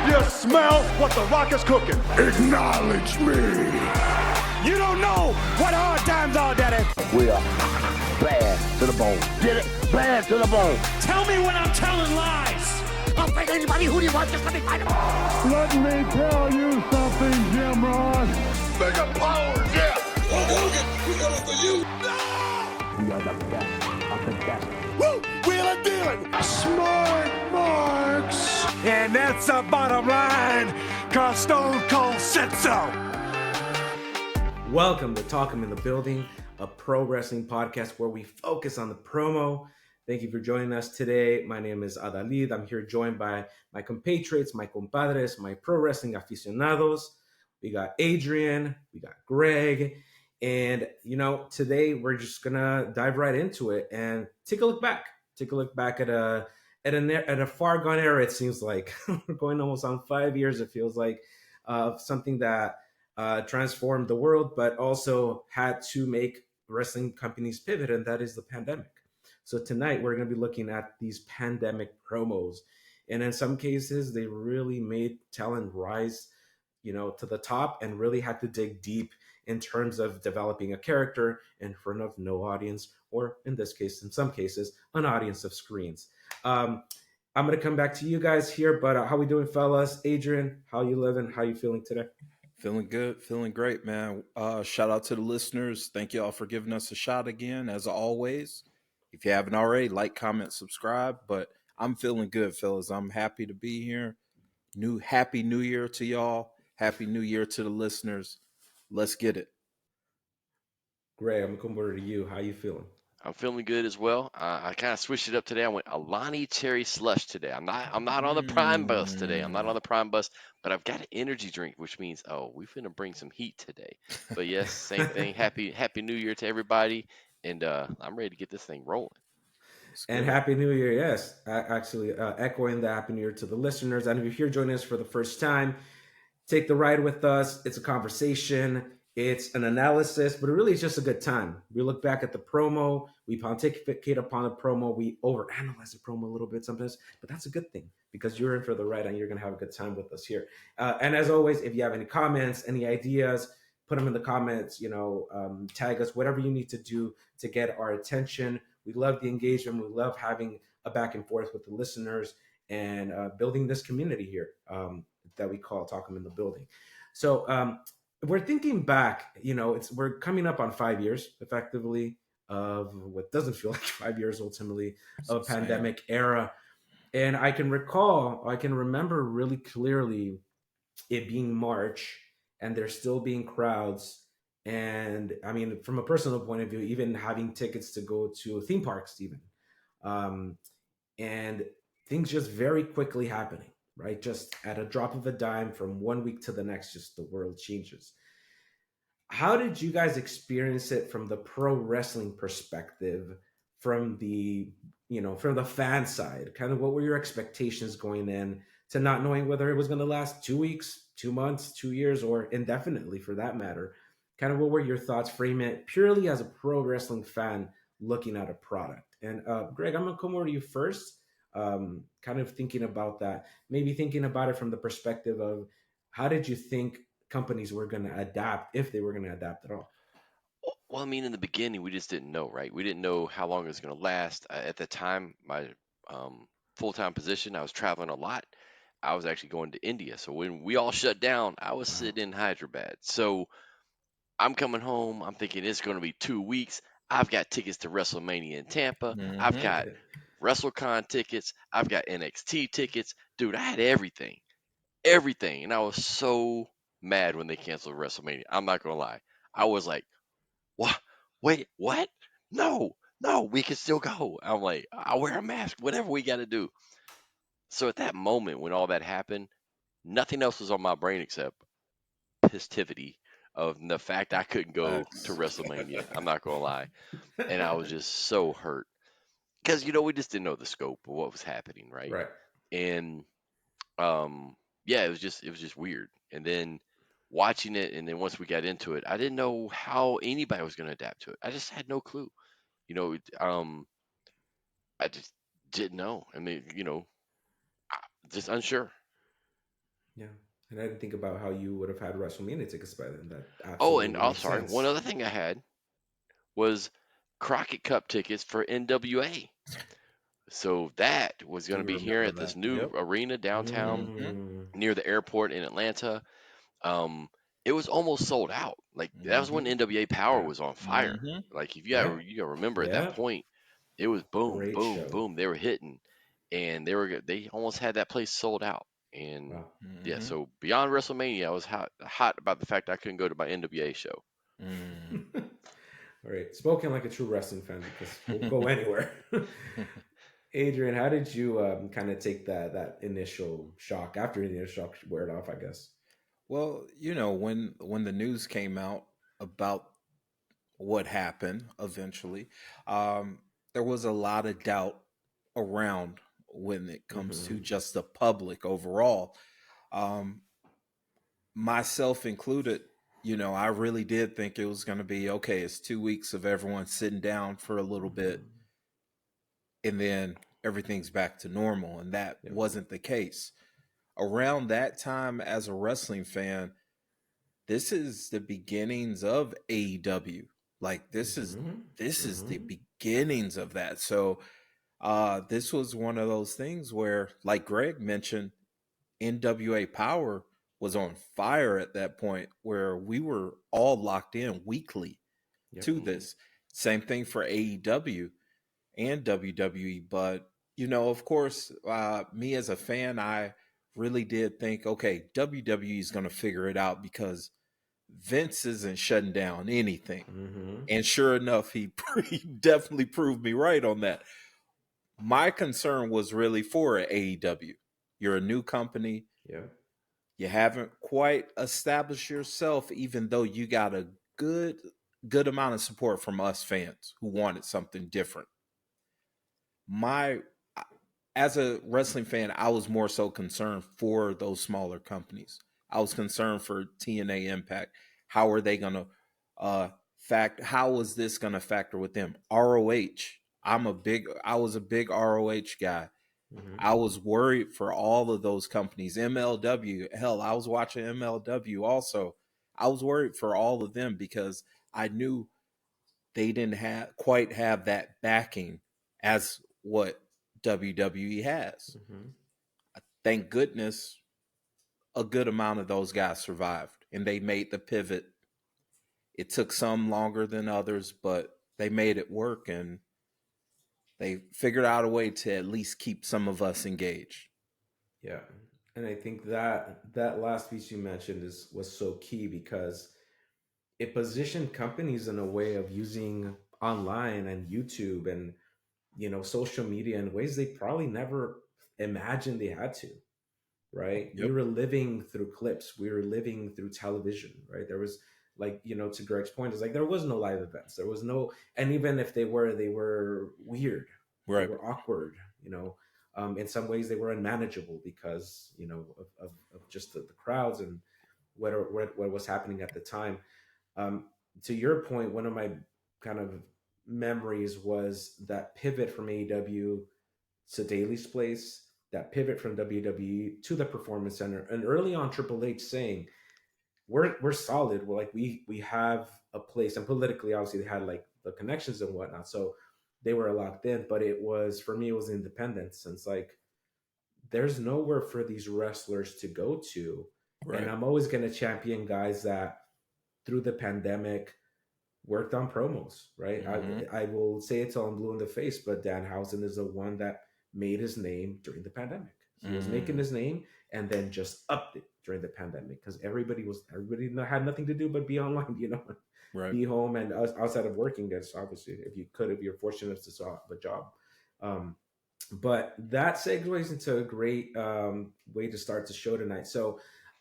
You smell what The Rock is cooking. Acknowledge me. You don't know what hard times are, Daddy. We are bad to the bone. Get it? Bad to the bone. Tell me when I'm telling lies. I'll fight anybody. Who do you want? Just let me fight him. Let me tell you something, Jim Ross. Mega power, yeah. We coming for you. We are the best of the best. Woo! Wheeling, dealing. Smart marks. And that's the bottom line, cause Stone Cold said so. Welcome to Talk 'em in the Building, a pro wrestling podcast where we focus on the promo. Thank you for joining us today. My name is Adalid. I'm here joined by my compatriots, my compadres, my pro wrestling aficionados. We got Adrian, we got Greg, and today we're just gonna dive right into it and take a look back. Take a look back at a far gone era. It seems like we're going almost on 5 years. It feels like something that transformed the world, but also had to make wrestling companies pivot, and that is the pandemic. So tonight we're going to be looking at these pandemic promos, and in some cases they really made talent rise, to the top, and really had to dig deep in terms of developing a character in front of no audience, or in this case, in some cases, an audience of screens. I'm going to come back to you guys here, but how we doing, fellas? Adrian, how you living? How you feeling today? Feeling good, feeling great, man. Shout out to the listeners. Thank you all for giving us a shot again, as always. If you haven't already, like, comment, subscribe. But I'm feeling good, fellas. I'm happy to be here. Happy New Year to y'all. Happy New Year to the listeners. Let's get it. Greg, I'm going to come over to you. How you feeling? I'm feeling good as well. I kind of switched it up today. I went Alani Cherry Slush today. I'm not on the Prime bus today. I'm not on the Prime bus, but I've got an energy drink, which means we finna bring some heat today. But yes, same thing. Happy New Year to everybody, and I'm ready to get this thing rolling. And Happy New Year, yes. Actually, echoing the Happy New Year to the listeners. And if you're here joining us for the first time, take the ride with us. It's a conversation. It's an analysis, but it really is just a good time. We look back at the promo. We pontificate upon the promo. We overanalyze the promo a little bit sometimes, but that's a good thing because you're in for the ride and you're going to have a good time with us here. And as always, if you have any comments, any ideas, put them in the comments, tag us, whatever you need to do to get our attention. We love the engagement. We love having a back and forth with the listeners and building this community here that we call Talk 'em in the Building. So we're thinking back, we're coming up on 5 years effectively of what doesn't feel like 5 years ultimately of a pandemic era. And I can remember really clearly it being March and there still being crowds. And I mean, from a personal point of view, even having tickets to go to theme parks, even, and things just very quickly happening, right? Just at a drop of a dime from 1 week to the next, just the world changes. How did you guys experience it from the pro wrestling perspective, from the fan side? Kind of what were your expectations going in to not knowing whether it was going to last 2 weeks, 2 months, 2 years, or indefinitely for that matter? Kind of what were your thoughts? Frame it purely as a pro wrestling fan looking at a product. And Greg, I'm going to come over to you first. Kind of thinking about that, maybe thinking about it from the perspective of how did you think companies were going to adapt, if they were going to adapt at all? Well, I mean, in the beginning, we just didn't know, right? We didn't know how long it was going to last. At the time, my full-time position, I was traveling a lot. I was actually going to India. So when we all shut down, I was sitting in Hyderabad. So I'm coming home. I'm thinking it's going to be 2 weeks. I've got tickets to WrestleMania in Tampa. Mm-hmm. I've got WrestleCon tickets. I've got NXT tickets. Dude, I had everything. And I was so mad when they canceled WrestleMania. I'm not going to lie. I was like, what? Wait, what? No, we can still go. I'm like, I'll wear a mask, whatever we got to do. So at that moment when all that happened, nothing else was on my brain except festivity of the fact I couldn't go to WrestleMania. I'm not going to lie. And I was just so hurt because, we just didn't know the scope of what was happening. Right. And, it was just weird. And then watching it, and then once we got into it, I didn't know how anybody was going to adapt to it. I just had no clue. I just didn't know. I mean, just unsure. Yeah. And I didn't think about how you would have had WrestleMania tickets by then. That Oh, and absolutely I'm makes sorry. One sense. other thing I had was Crockett Cup tickets for NWA. So that was going Do to be here remember at this that? new Yep. arena downtown Mm-hmm. Mm, near the airport in Atlanta. Um, it was almost sold out. Like that was when Mm-hmm. NWA Power yeah. was on fire. Mm-hmm. Like if Yeah. you gotta remember at that Yeah. point, it was boom, Great boom, show. boom. They were hitting, and they almost had that place sold out. And Wow. yeah, Mm-hmm. so beyond WrestleMania, I was hot about the fact I couldn't go to my NWA show. All right. Spoken like a true wrestling fan because we'll go anywhere. Adrian, how did you kind of take that initial shock after the initial shock wear it off, I guess? Well, when the news came out about what happened eventually, um, there was a lot of doubt around when it comes to Mm-hmm. just the public overall. Um, myself included, I really did think it was going to be okay. It's 2 weeks of everyone sitting down for a little bit, Mm-hmm. and then everything's back to normal. And that Yeah. wasn't the case. Around that time, as a wrestling fan, this is the beginnings of AEW. Like Mm-hmm. this is the Mm-hmm. beginnings of that. So this was one of those things where, like Greg mentioned, NWA Power was on fire at that point where we were all locked in weekly Yep. to this. Same thing for AEW and WWE. But, of course, me as a fan, I really did think, okay, WWE is going to figure it out because Vince isn't shutting down anything. Mm-hmm. And sure enough, he definitely proved me right on that. My concern was really for AEW. You're a new company. Yeah. You haven't quite established yourself, even though you got a good amount of support from us fans who wanted something different. My As a wrestling fan, I was more so concerned for those smaller companies. I was concerned for TNA Impact. How are they going to how is this going to factor with them? ROH. I was a big ROH guy. Mm-hmm. I was worried for all of those companies. MLW, hell, I was watching MLW also. I was worried for all of them because I knew they didn't quite have that backing as what WWE has. Mm-hmm. Thank goodness a good amount of those guys survived and they made the pivot. It took some longer than others, but they made it work and they figured out a way to at least keep some of us engaged. Yeah. And I think that last piece you mentioned was so key because it positioned companies in a way of using online and YouTube and social media in ways they probably never imagined they had to, right? We Yep. were living through clips, we were living through television, right? There was, like, to Greg's point, is like there was no live events, there was no, and even if they were weird, they Right. were awkward, in some ways they were unmanageable because of just the crowds and what was happening at the time. um, to your point, one of my kind of memories was that pivot from AEW to Daly's Place, that pivot from WWE to the Performance Center, and early on Triple H saying, "We're solid. We're like we have a place." And politically, obviously, they had like the connections and whatnot, so they were locked in. But it was, for me, it was independence. And it's like there's nowhere for these wrestlers to go to, and Right. I'm always going to champion guys that through the pandemic worked on promos, right? Mm-hmm. I will say it till I'm blue in the face, but Danhausen is the one that made his name during the pandemic. He was making his name and then just upped it during the pandemic because everybody had nothing to do but be online, Right. be home and outside of working. That's obviously, if you're fortunate to have a job. Um, but that segues into a great way to start the show tonight. So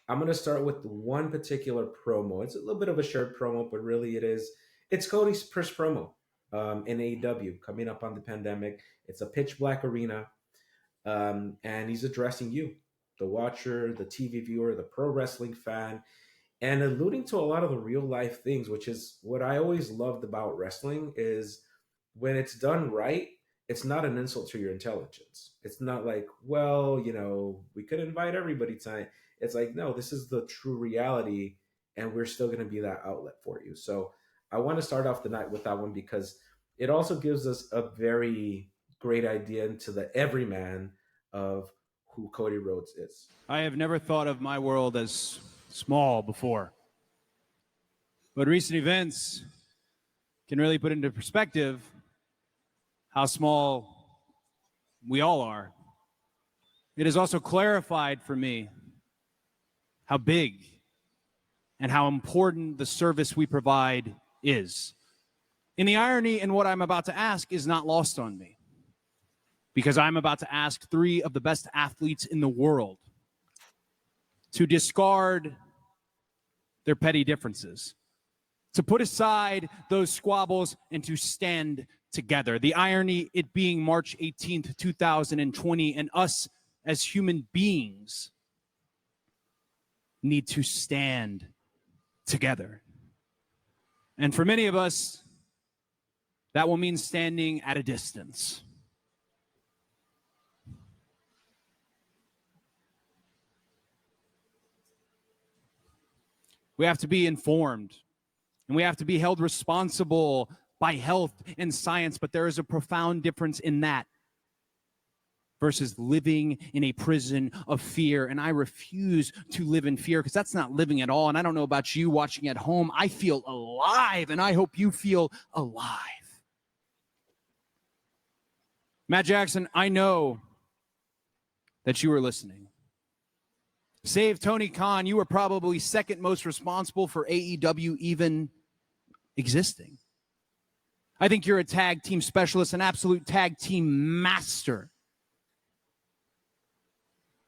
I'm going to start with one particular promo. It's a little bit of a short promo, but really it's Cody's first promo in AEW coming up on the pandemic. It's a pitch black arena, and he's addressing you, the watcher, the TV viewer, the pro wrestling fan, and alluding to a lot of the real life things, which is what I always loved about wrestling is when it's done right, it's not an insult to your intelligence. It's not like, well, we could invite everybody tonight. It's like, no, this is the true reality, and we're still going to be that outlet for you. So I want to start off the night with that one because it also gives us a very great idea into the everyman of who Cody Rhodes is. I have never thought of my world as small before. But recent events can really put into perspective how small we all are. It has also clarified for me how big and how important the service we provide is. And the irony in what I'm about to ask is not lost on me, because I'm about to ask three of the best athletes in the world to discard their petty differences, to put aside those squabbles and to stand together. The irony, it being March 18th, 2020, and us as human beings need to stand together. And for many of us, that will mean standing at a distance. We have to be informed, and we have to be held responsible by health and science, but there is a profound difference in that versus living in a prison of fear. And I refuse to live in fear because that's not living at all. And I don't know about you watching at home. I feel alive, and I hope you feel alive. Matt Jackson, I know that you are listening. Save Tony Khan, you were probably second most responsible for AEW even existing. I think you're a tag team specialist, an absolute tag team master.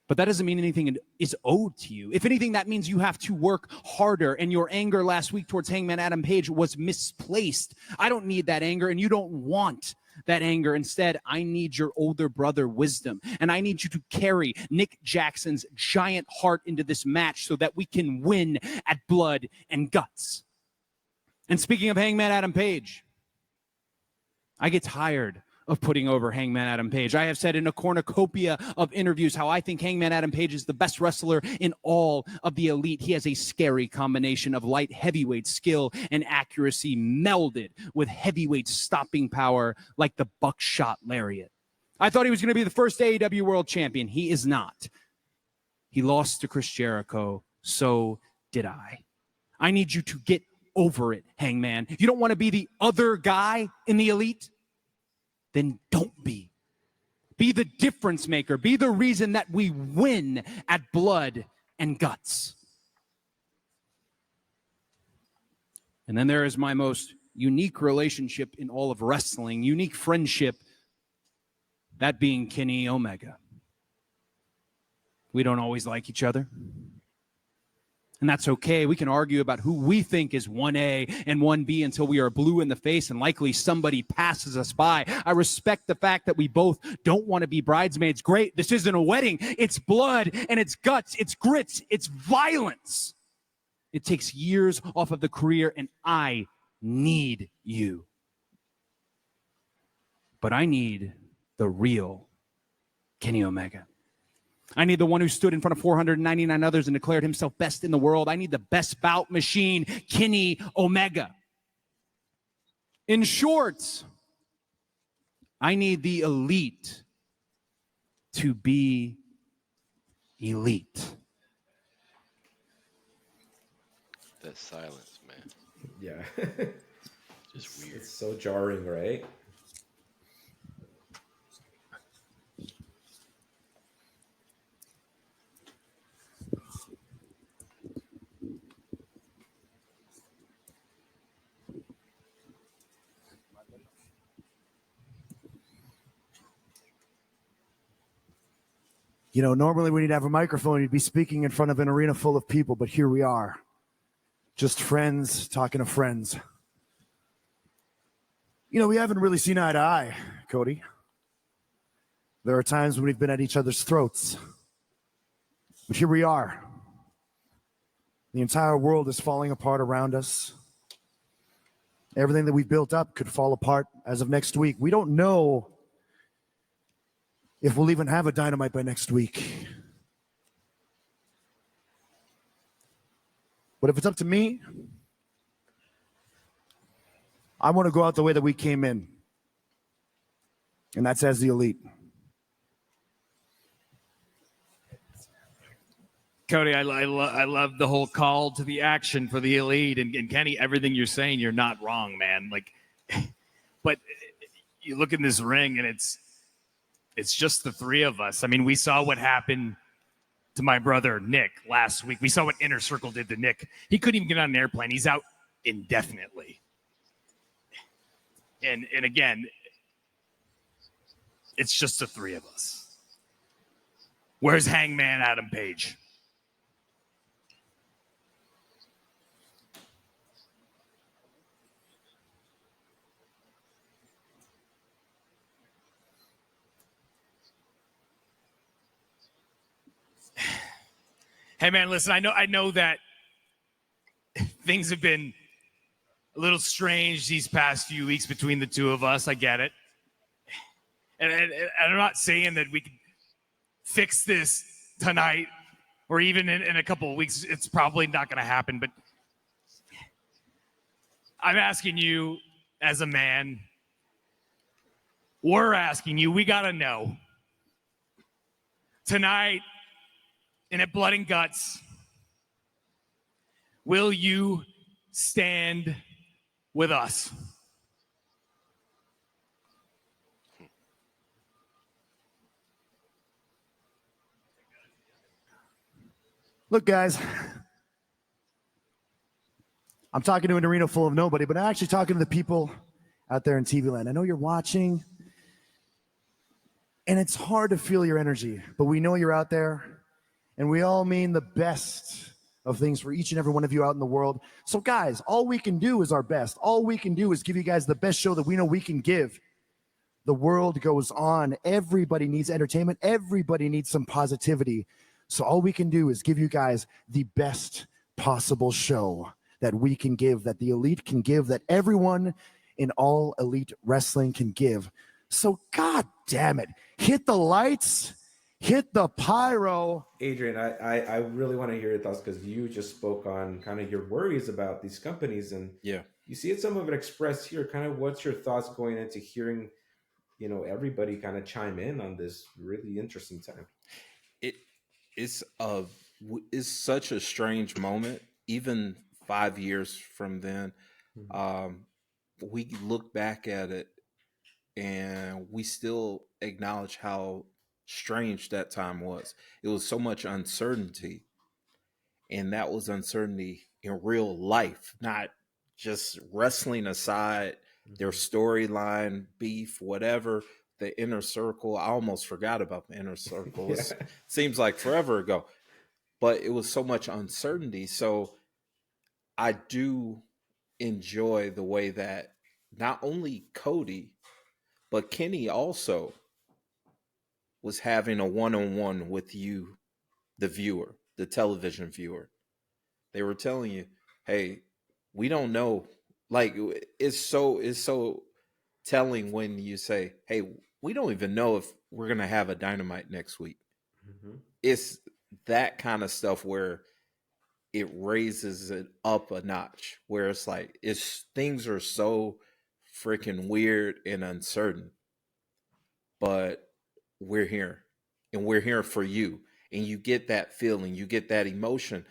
But that doesn't mean anything is owed to you. If anything, that means you have to work harder, and your anger last week towards Hangman Adam Page was misplaced. I don't need that anger, and you don't want that anger. Instead, I need your older brother wisdom, and I need you to carry Nick Jackson's giant heart into this match so that we can win at blood and guts. And speaking of Hangman Adam Page, I get tired of putting over Hangman Adam Page. I have said in a cornucopia of interviews how I think Hangman Adam Page is the best wrestler in all of the elite. He has a scary combination of light heavyweight skill and accuracy melded with heavyweight stopping power like the buckshot lariat. I thought he was going to be the first AEW world champion. He is not. He lost to Chris Jericho. So did I. I need you to get over it, Hangman. You don't want to be the other guy in the elite? Then don't be. Be the difference maker. Be the reason that we win at blood and guts. And then there is my most unique relationship in all of wrestling, unique friendship, that being Kenny Omega. We don't always like each other. And that's okay. We can argue about who we think is 1A and 1B until we are blue in the face and likely somebody passes us by. I respect the fact that we both don't want to be bridesmaids. Great. This isn't a wedding. It's blood and it's guts. It's grits. It's violence. It takes years off of the career, and I need you. But I need the real Kenny Omega. I need the one who stood in front of 499 others and declared himself best in the world. I need the best bout machine, Kenny Omega. In short, I need the elite to be elite. That silence, man. Yeah. Just weird. It's so jarring, right? You know, normally when you'd have a microphone, you'd be speaking in front of an arena full of people, but here we are. Just friends talking to friends. You know, we haven't really seen eye to eye, Cody. There are times when we've been at each other's throats. But here we are. The entire world is falling apart around us. Everything that we've built up could fall apart as of next week. We don't know if we'll even have a Dynamite by next week. But if it's up to me, I want to go out the way that we came in. And that's as the Elite. Cody, I love the whole call to the action for the Elite. And Kenny, everything you're saying, you're not wrong, man. Like, but you look in this ring and it's just the three of us. I mean, we saw what happened to my brother Nick last week. We saw what Inner Circle did to Nick. He couldn't even get on an airplane. He's out indefinitely. And again, it's just the three of us. Where's Hangman Adam Page? Hey man, listen, I know that things have been a little strange these past few weeks between the two of us. I get it. And I'm not saying that we can fix this tonight or even in a couple of weeks. It's probably not going to happen. But I'm asking you as a man, we're asking you, we got to know. Tonight, and at Blood and Guts, will you stand with us? Look, guys, I'm talking to an arena full of nobody, but I'm actually talking to the people out there in TV land. I know you're watching, and it's hard to feel your energy, but we know you're out there, and we all mean the best of things for each and every one of you out in the world. So, guys, all we can do is our best. All we can do is give you guys the best show that we know we can give. The world goes on. Everybody needs entertainment. Everybody needs some positivity. So all we can do is give you guys the best possible show that we can give, that the Elite can give, that everyone in all Elite wrestling can give. So God damn it, hit the lights, hit the pyro. Adrian, I really want to hear your thoughts because you just spoke on kind of your worries about these companies, and you see it some of it expressed here. Kind of what's your thoughts going into hearing, everybody kind of chime in on this really interesting time? It's such a strange moment. Even 5 years from then, we look back at it and we still acknowledge how strange that time was. It was so much uncertainty, and that was uncertainty in real life, not just wrestling aside, their storyline, beef, whatever. The Inner Circle, I almost forgot about the Inner Circle. It seems like forever ago, but it was so much uncertainty. So I do enjoy the way that not only Cody, but Kenny also was having a one-on-one with you, the viewer, the television viewer. They were telling you, hey, we don't know. Like, it's so telling when you say, hey, we don't even know if we're going to have a Dynamite next week. It's that kind of stuff where it raises it up a notch, where it's like, things are so freaking weird and uncertain, but we're here, and we're here for you. And you get that feeling, you get that emotion.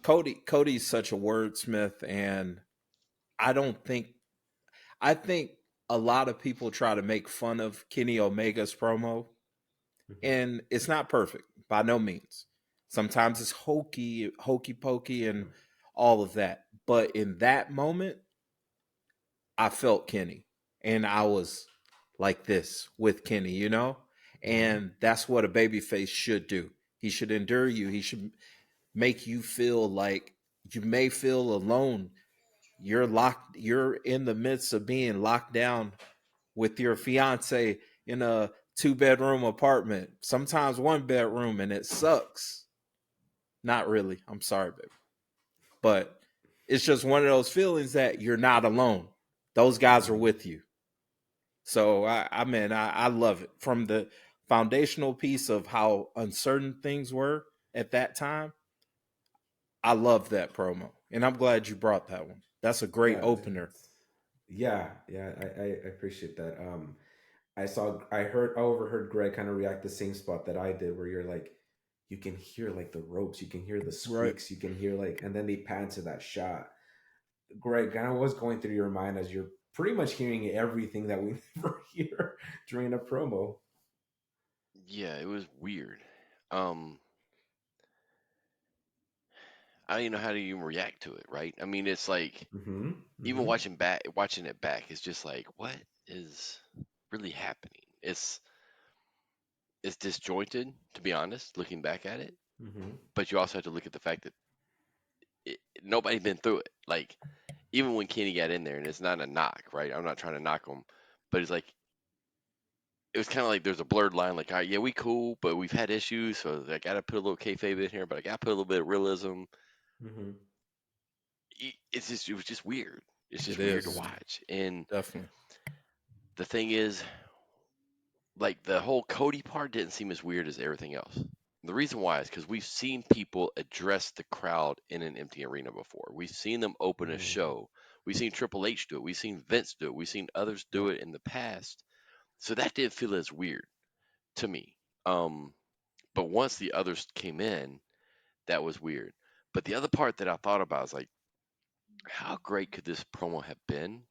Cody's such a wordsmith, and I think a lot of people try to make fun of Kenny Omega's promo, and it's not perfect by no means. Sometimes it's hokey pokey and all of that. But in that moment, I felt Kenny, and I was like this with Kenny, and that's what a babyface should do. He should endure you. He should make you feel like you may feel alone. You're in the midst of being locked down with your fiance in a 2-bedroom apartment, sometimes 1-bedroom, and it sucks. Not really. I'm sorry, baby. But it's just one of those feelings that you're not alone. Those guys are with you. So I love it. From the foundational piece of how uncertain things were at that time, I love that promo, and I'm glad you brought that one. That's a great Yeah, opener. I appreciate that. I overheard Greg kind of react the same spot that I did, where you're like, you can hear like the ropes, you can hear the Right. squeaks, you can hear like, and then they pan to that shot. Greg, kind of what's going through your mind as you're pretty much hearing everything that we never hear during a promo. Yeah, it was weird. Um, I don't even know how to even react to it, right? I mean, it's like Mm-hmm. even Mm-hmm. watching it back, it's just like, what is really happening? It's disjointed, to be honest, looking back at it. Mm-hmm. But you also have to look at the fact that nobody's been through it. Like even when Kenny got in there, and it's not a knock, right? I'm not trying to knock him, but it's like it was kind of like there's a blurred line. Like, all right, yeah, we cool, but we've had issues, so I got to put a little kayfabe in here, but I got to put a little bit of realism. Mm-hmm. It was just weird. It's It just weird to is watch. And definitely. the thing is, like the whole Cody part didn't seem as weird as everything else. The reason why is because we've seen people address the crowd in an empty arena before. We've seen them open a Mm-hmm. show. We've seen Triple H do it. We've seen Vince do it. We've seen others do Yeah. it in the past. So that didn't feel as weird to me. Um, but once the others came in, that was weird. But the other part that I thought about is like, how great could this promo have been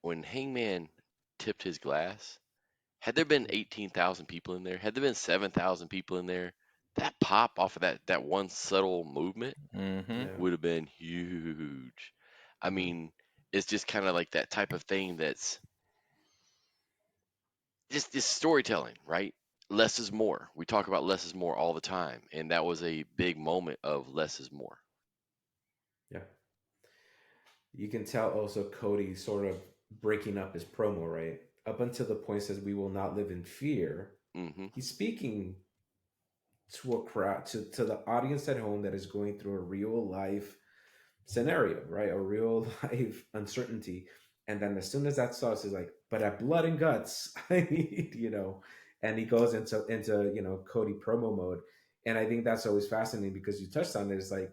when Hangman tipped his glass? Had there been 18,000 people in there, had there been 7,000 people in there, that pop off of that one subtle movement Mm-hmm. Yeah. would have been huge. I Mm-hmm. mean, it's just kind of like that type of thing that's just this storytelling, right? Less is more. We talk about less is more all the time, and that was a big moment of less is more. Yeah. You can tell also Cody sort of breaking up his promo, right? Up until the point says we will not live in fear. Hmm. He's speaking to a crowd, to the audience at home that is going through a real life scenario, right? A real life uncertainty. And then as soon as that starts, he's like, but at blood and guts, I need, and he goes into Cody promo mode. And I think that's always fascinating because you touched on it. It's like,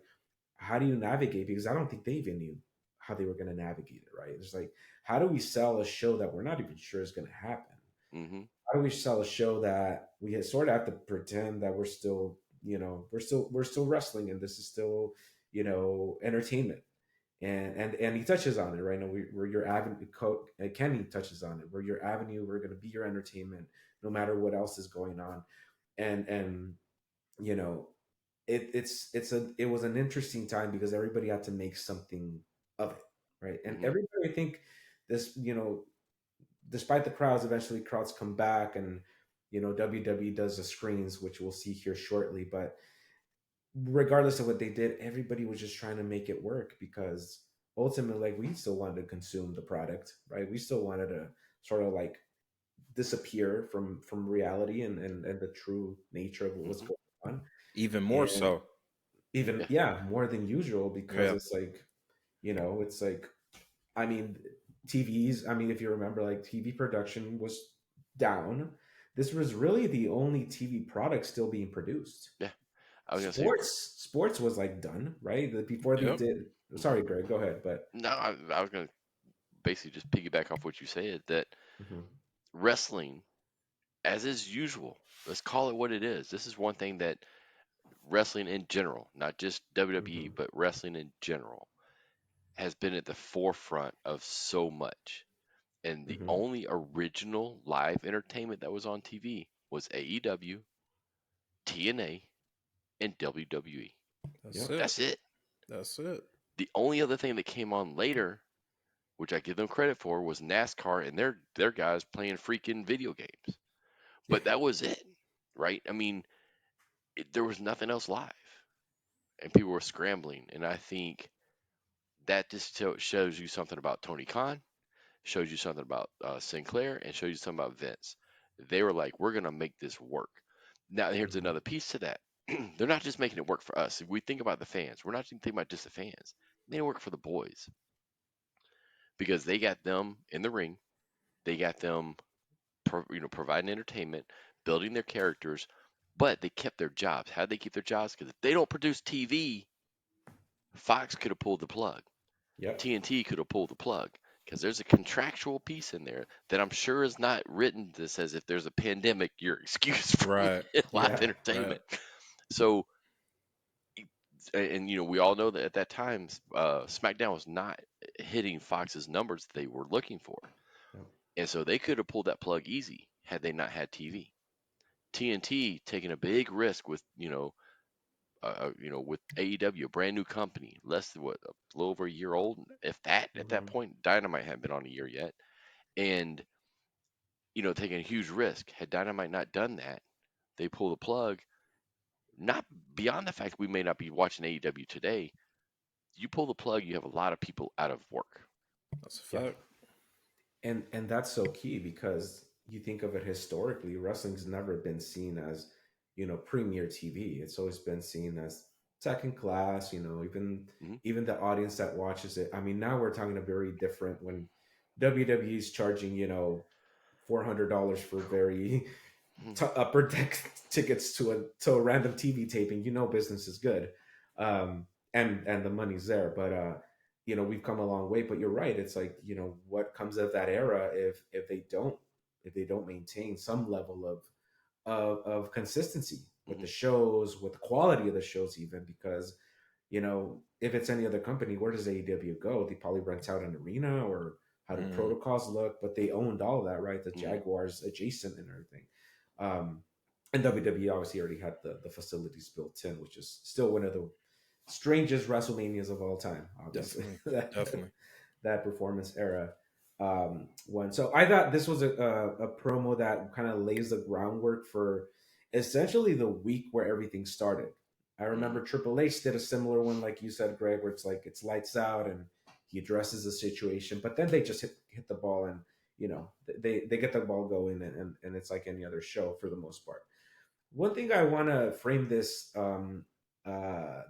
how do you navigate? Because I don't think they even knew how they were going to navigate it, right? It's like, how do we sell a show that we're not even sure is going to happen? Hmm. How do we sell a show that we sort of have to pretend that we're still, we're still wrestling and this is still, entertainment? And he touches on it, right? Now we're your avenue. Kenny touches on it. We're your avenue. We're going to be your entertainment, no matter what else is going on. And you know, it was an interesting time because everybody had to make something of it, right? And Hmm. everybody, I think, this, despite the crowds, eventually crowds come back, and WWE does the screens, which we'll see here shortly. But regardless of what they did, everybody was just trying to make it work because ultimately, like, we still wanted to consume the product, right? We still wanted to sort of like disappear from reality and the true nature of what was Hmm. going on. Even more And so. even, Yeah. yeah, more than usual, because Yeah. it's like, it's like, I mean, TVs, I mean, if you remember, like, TV production was down. This was really the only TV product still being produced. Yeah. I was gonna say Sports was like done, right? Before they Yep. did. Sorry, Greg, go ahead. But no. I was gonna basically just piggyback off what you said that mhm, wrestling, as is usual, let's call it what it is. This is one thing that wrestling in general, not just WWE, mhm, but wrestling in general, has been at the forefront of so much. And the mhm. only original live entertainment that was on TV was AEW, TNA, and WWE. That's Yep. it. That's it. That's it. The only other thing that came on later, which I give them credit for, was NASCAR and their guys playing freaking video games. Yeah. But that was it, right? I mean, there was nothing else live, and people were scrambling. And I think that just shows you something about Tony Khan, shows you something about Sinclair, and shows you something about Vince. They were like, we're going to make this work. Now, here's Mhm, another piece to that. They're not just making it work for us. If we think about the fans, we're not even thinking about just the fans. They work for the boys because they got them in the ring. They got them, providing entertainment, building their characters, but they kept their jobs. How did they keep their jobs? Because if they don't produce TV, Fox could have pulled the plug. Yep. TNT could have pulled the plug because there's a contractual piece in there that I'm sure is not written that says if there's a pandemic, you're excused from Right. live entertainment. So, and we all know that at that time, SmackDown was not hitting Fox's numbers they were looking for, and so they could have pulled that plug easy had they not had TV. TNT taking a big risk with with AEW, a brand new company, less than a little over a year old, if that. At that point, Dynamite hadn't been on a year yet, and taking a huge risk. Had Dynamite not done that, they pull the plug. Not beyond the fact we may not be watching AEW today. You pull the plug, you have a lot of people out of work. That's a fact. And that's so key because you think of it historically, wrestling's never been seen as, premier TV. It's always been seen as second class, even the audience that watches it. I mean, now we're talking a very different when WWE is charging, $400 for very upper deck tickets to a random TV taping. Business is good, and the money's there. But we've come a long way. But you're right. It's like what comes of that era if they don't maintain some level of consistency with the shows, with the quality of the shows, even because if it's any other company, where does AEW go? They probably rent out an arena or how do protocols look, but they owned all of that, right? The Jaguars adjacent and everything. And WWE obviously already had the facilities built in, which is still one of the strangest WrestleManias of all time. Obviously, Definitely. that performance era one. So I thought this was a promo that kind of lays the groundwork for essentially the week where everything started. I remember Triple H did a similar one, like you said, Greg, where it's like it's lights out and he addresses the situation, but then they just hit the ball and they get the ball going and it's like any other show for the most part. One thing I want to frame this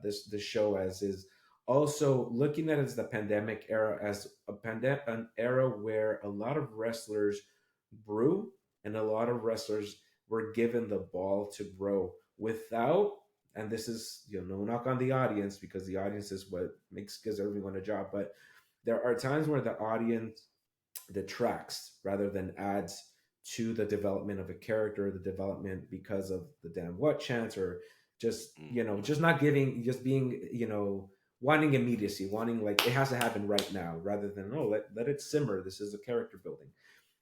this show as is also looking at it as the pandemic era, as an era where a lot of wrestlers grew and a lot of wrestlers were given the ball to grow without, and this is no knock on the audience because the audience is what gives everyone a job, but there are times where the audience detracts rather than adds to the development of a character, the development because of the damn what chance, or just just not giving, just being wanting immediacy, wanting like it has to happen right now, rather than let it simmer. This is a character building.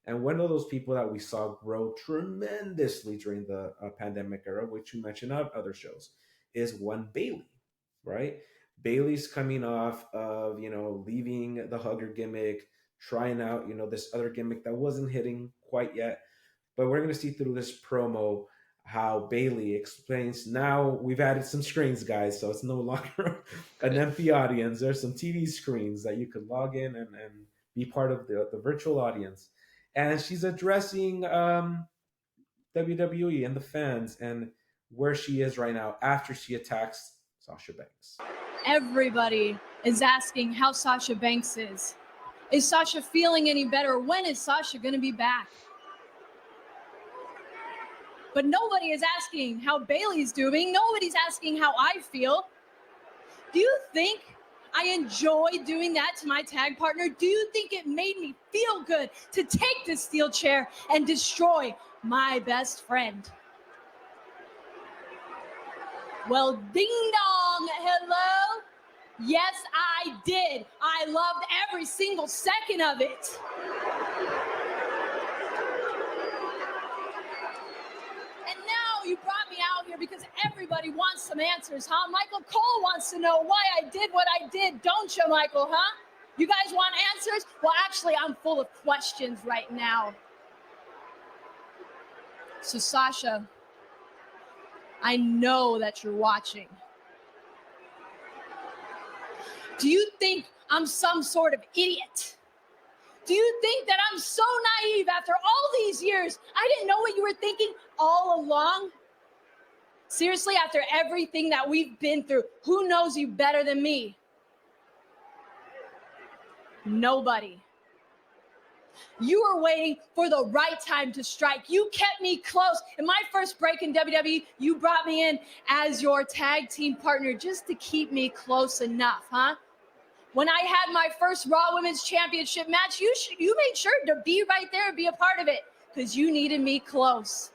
And one of those people that we saw grow tremendously during the pandemic era, which we mentioned on other shows, is one Bayley, right? Bayley's coming off of leaving the hugger gimmick, trying out this other gimmick that wasn't hitting quite yet. But we're gonna see through this promo how Bayley explains, now we've added some screens, guys, so it's no longer an empty audience. There's some TV screens that you could log in and be part of the virtual audience. And she's addressing WWE and the fans and where she is right now after she attacks Sasha Banks. Everybody is asking how Sasha Banks is. Is Sasha feeling any better? When is Sasha going to be back? But nobody is asking how Bayley's doing. Nobody's asking how I feel. Do you think I enjoy doing that to my tag partner? Do you think it made me feel good to take this steel chair and destroy my best friend? Well, ding dong, hello? Yes, I did. I loved every single second of it. And now you brought me out here because everybody wants some answers, huh? Michael Cole wants to know why I did what I did, don't you, Michael, huh? You guys want answers? Well, actually, I'm full of questions right now. So, Sasha, I know that you're watching. Do you think I'm some sort of idiot? Do you think that I'm so naive after all these years? I didn't know what you were thinking all along? Seriously, after everything that we've been through, who knows you better than me? Nobody. You were waiting for the right time to strike. You kept me close. In my first break in WWE, you brought me in as your tag team partner just to keep me close enough, huh? When I had my first Raw Women's Championship match, you made sure to be right there and be a part of it because you needed me close.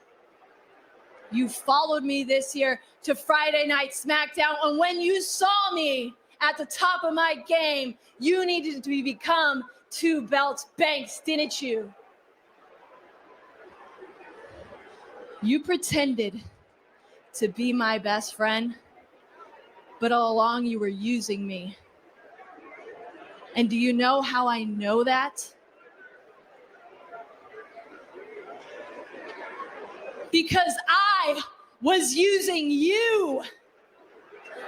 You followed me this year to Friday Night SmackDown, and when you saw me at the top of my game, you needed to become 2 Belt Banks, didn't you? You pretended to be my best friend, but all along you were using me. And do you know how I know that? Because I was using you.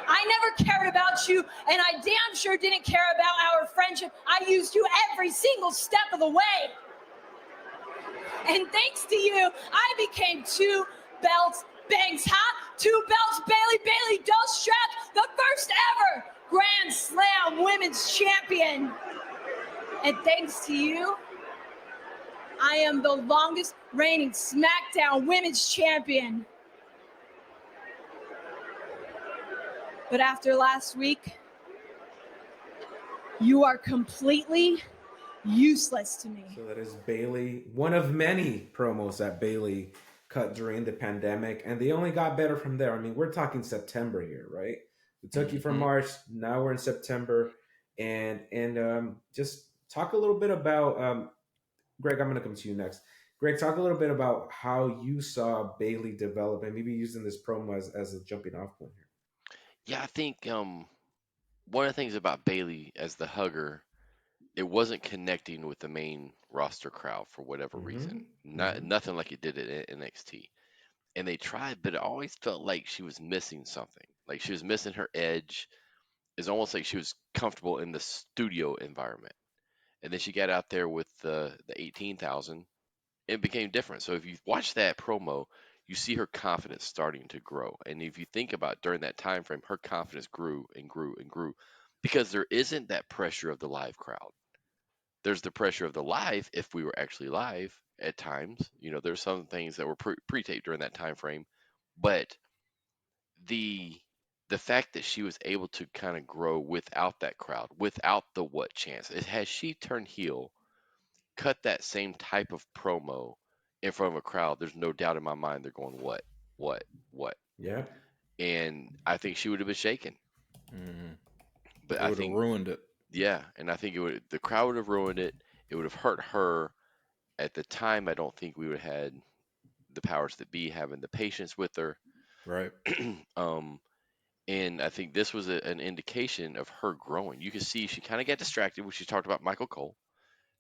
I never cared about you, and I damn sure didn't care about our friendship. I used you every single step of the way. And thanks to you, I became 2 Belts Banks, huh? 2 Belts Bayley Dose Strap, the first ever Grand Slam Women's Champion. And thanks to you, I am the longest reigning SmackDown Women's Champion. But after last week, you are completely useless to me. So that is Bayley, one of many promos that Bayley cut during the pandemic, and they only got better from there. I mean, we're talking September here, right? We took you from March, now we're in September, and just talk a little bit about Greg. I'm going to come to you next. Greg, talk a little bit about how you saw Bayley develop, and maybe using this promo as a jumping off point here. Yeah, I think one of the things about Bayley as the hugger, it wasn't connecting with the main roster crowd for whatever reason. Nothing like it did at NXT. And they tried, but it always felt like she was missing something. Like she was missing her edge. It's almost like she was comfortable in the studio environment. And then she got out there with the 18,000. It became different. So if you watch that promo, you see her confidence starting to grow. And if you think about during that time frame, her confidence grew and grew and grew because there isn't that pressure of the live crowd. There's the pressure of the live if we were actually live at times. You know, there's some things that were pre-taped during that time frame, but the fact that she was able to kind of grow without that crowd, without the what chance, has she turned heel, cut that same type of promo in front of a crowd, there's no doubt in my mind they're going what. Yeah. And I think she would have been shaken. But I think ruined it. Yeah, and I think the crowd would have ruined it. It would have hurt her. At the time, I don't think we would have had the powers that be having the patience with her. Right. And I think this was an indication of her growing. You can see she kind of got distracted when she talked about Michael Cole.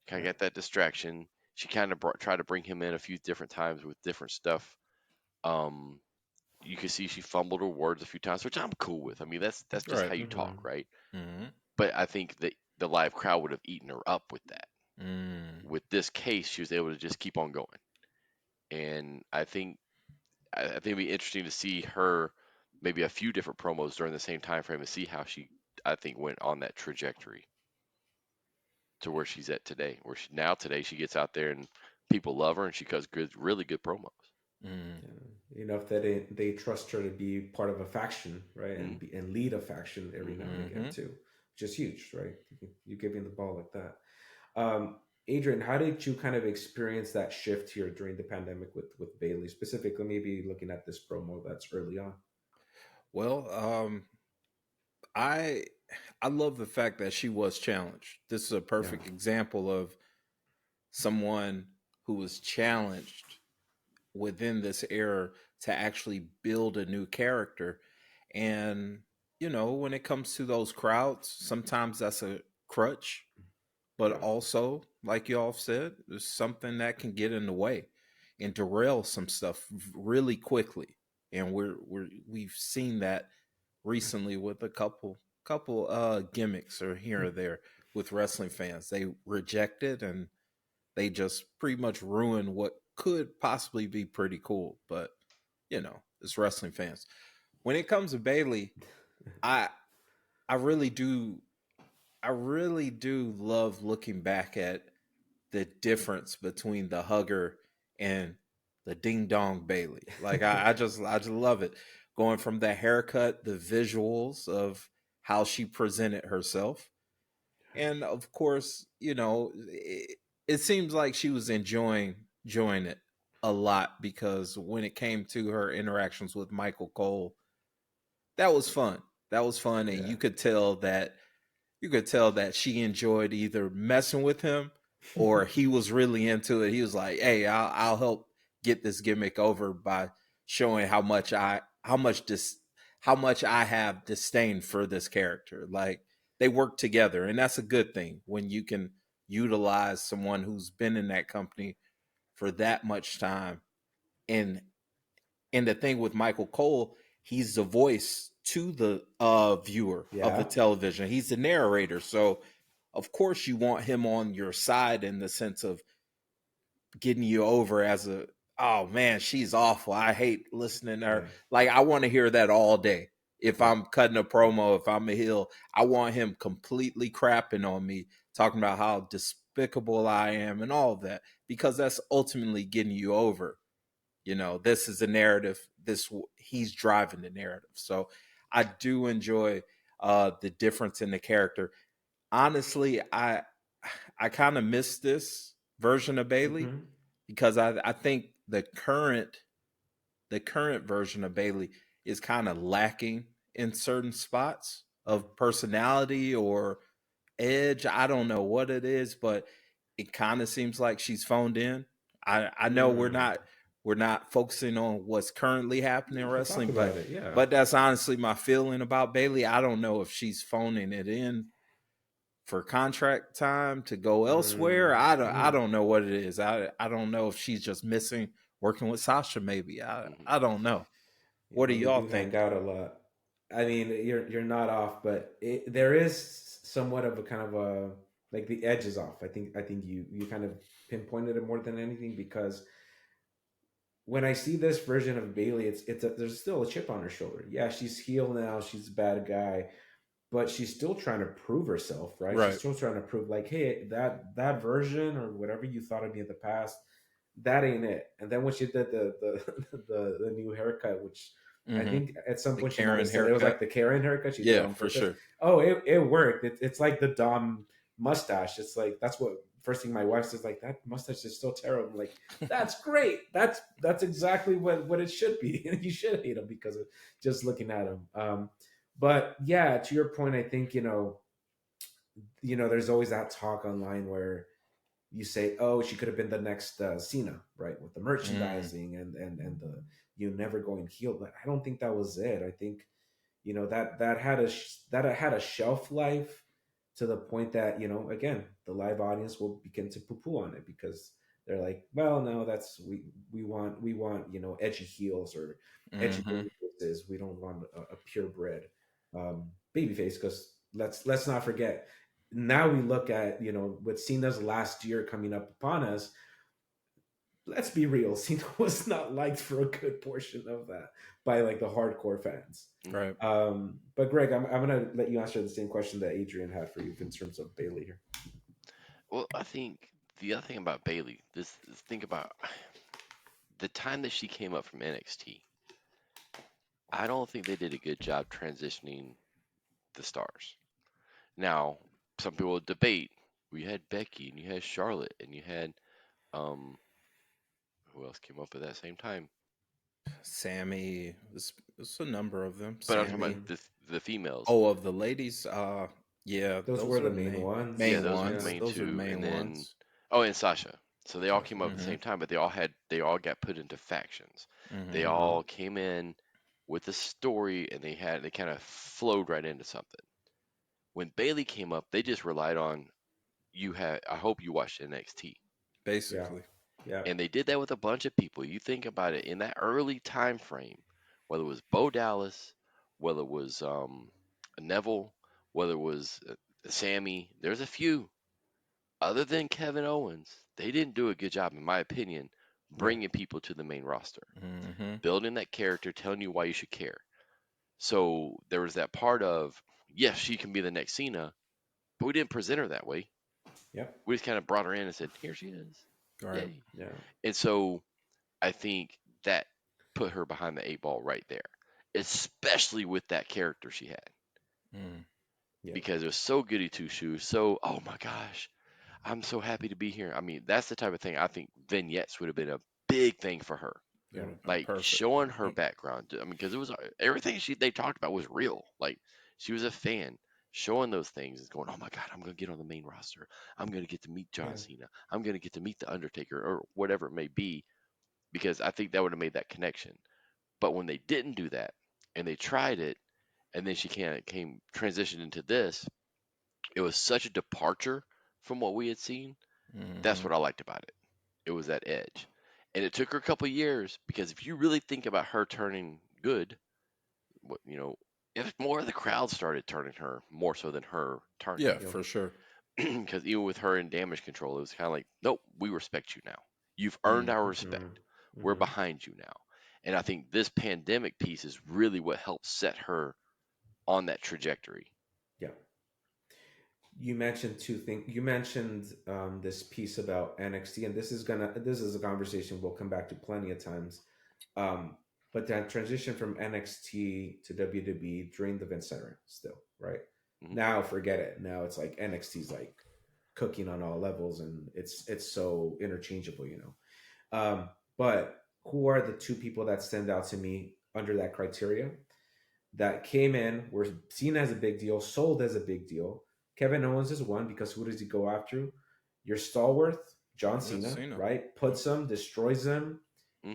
Kind of got that distraction. She kind of tried to bring him in a few different times with different stuff. You can see she fumbled her words a few times, which I'm cool with. I mean, that's just how you talk, right? But I think that the live crowd would have eaten her up with that. With this case, she was able to just keep on going. And I think it'd be interesting to see her maybe a few different promos during the same time frame and see how she, I think, went on that trajectory to where she's at today. Where today she gets out there and people love her and she does really good promos. Enough that they trust her to be part of a faction, right, and lead a faction every now and again too, which is huge, right? You giving the ball like that. Adrian, how did you kind of experience that shift here during the pandemic with Bayley, specifically maybe looking at this promo that's early on? Well, I love the fact that she was challenged. This is a perfect example of someone who was challenged within this era to actually build a new character. And, when it comes to those crowds, sometimes that's a crutch, but also, like you all said, there's something that can get in the way and derail some stuff really quickly. And we've seen that recently with a couple gimmicks or here or there with wrestling fans. They reject it and they just pretty much ruin what could possibly be pretty cool. But it's wrestling fans. When it comes to Bayley, I really do love looking back at the difference between the hugger and the ding dong Bayley. Like I just love it. Going from the haircut, the visuals of how she presented herself. And of course, it seems like she was enjoying it a lot, because when it came to her interactions with Michael Cole, that was fun. That was fun, and you could tell that she enjoyed either messing with him or he was really into it. He was like, "Hey, I'll help get this gimmick over by showing how much I have disdain for this character." Like, they work together, and that's a good thing when you can utilize someone who's been in that company for that much time. And the thing with Michael Cole, he's the voice to the viewer of the television. He's the narrator. So, of course, you want him on your side in the sense of getting you over as oh man, she's awful. I hate listening to her. Like, I want to hear that all day. If I'm cutting a promo, if I'm a heel, I want him completely crapping on me, talking about how despicable I am and all of that, because that's ultimately getting you over. This is a narrative. He's driving the narrative. So I do enjoy the difference in the character. Honestly, I kind of miss this version of Bayley, because I think the current version of Bayley is kind of lacking in certain spots of personality or edge. I don't know what it is, but it kind of seems like she's phoned in. I know we're not focusing on what's currently happening in wrestling, but that's honestly my feeling about Bayley. I don't know if she's phoning it in for contract time to go elsewhere. I don't know what it is. I don't know if she's just missing working with Sasha. Maybe I don't know. What do y'all think? Hang out a lot. I mean, you're not off, but there is somewhat of a kind of a, like, the edge is off. I think you kind of pinpointed it more than anything, because when I see this version of Bayley, there's still a chip on her shoulder. Yeah, she's heel now. She's a bad guy, but she's still trying to prove herself, right? She's still trying to prove, like, hey, that version or whatever you thought of me in the past, that ain't it. And then when she did the new haircut, which I think at some point she might have said it was like the Karen haircut. She did on for sure. Oh, it worked. It's like the Dom mustache. It's like, that's what first thing my wife says, like, that mustache is still terrible. I'm like, that's great. That's exactly what it should be. You should hate him because of just looking at him. But yeah, to your point, I think there's always that talk online where you say, oh, she could have been the next Cena, right, with the merchandising and the never going heel. But I don't think that was it. I think that had a shelf life, to the point that again, the live audience will begin to poo-poo on it, because they're like, well, no, that's we want edgy heels or edgy faces. We don't want a purebred babyface, because let's not forget, now we look at with Cena's last year coming up upon us. Let's be real, Cena was not liked for a good portion of that by, like, the hardcore fans, right? But Greg, I'm gonna let you answer the same question that Adrian had for you in terms of Bayley here. Well, I think the other thing about Bayley, think about the time that she came up from NXT. I don't think they did a good job transitioning the stars. Now, some people will debate. We had Becky, and you had Charlotte, and you had who else came up at that same time? Sammy. It's a number of them. But I'm talking about the females. Oh, of the ladies. Yeah, those were the main ones. Those were the main two, and then and Sasha. So they all came up at the same time, but they all got put into factions. They all came in with a story, and they kind of flowed right into something. When Bayley came up, they just relied on I hope you watched NXT. Basically. Yeah. And they did that with a bunch of people. You think about it, in that early time frame, whether it was Bo Dallas, whether it was Neville, whether it was Sammy, there's a few. Other than Kevin Owens, they didn't do a good job, in my opinion, bringing people to the main roster, building that character, telling you why you should care. So there was that part of, yes, she can be the next Cena, but we didn't present her that way. Yep. We just kind of brought her in and said, "Here she is." Right. Yay. Yeah. And so I think that put her behind the 8 ball right there, especially with that character she had, Yeah. because it was so goody two shoes. So, oh my gosh, I'm so happy to be here. I mean, that's the type of thing I think vignettes would have been a big thing for her. Yeah. Like Perfect. showing her background. I mean, because it was everything they talked about was real. Like she was a fan. Showing those things is going, oh my God, I'm going to get on the main roster. I'm going to get to meet John Yeah. Cena. I'm going to get to meet The Undertaker or whatever it may be, because I think that would have made that connection. But when they didn't do that and they tried it, and then she came transitioned into this, it was such a departure from what we had seen. That's what I liked about it. It was that edge. And it took her a couple years, because if you really think about her turning good, if more of the crowd started turning her more so than her turning. Yeah, for sure. Because even with her in Damage Control, it was kind of like, nope, we respect you now. You've earned our respect. We're behind you now. And I think this pandemic piece is really what helped set her on that trajectory. Yeah. You mentioned two things. You mentioned this piece about NXT, and this is a conversation we'll come back to plenty of times. But that transition from NXT to WWE during the Vince era, still, right? Now, forget it. Now it's like NXT's like cooking on all levels, and it's so interchangeable, But who are the two people that stand out to me under that criteria that came in, were seen as a big deal, sold as a big deal? Kevin Owens is one, because who does he go after? Your stalwart, John Cena, right? Puts him, destroys him.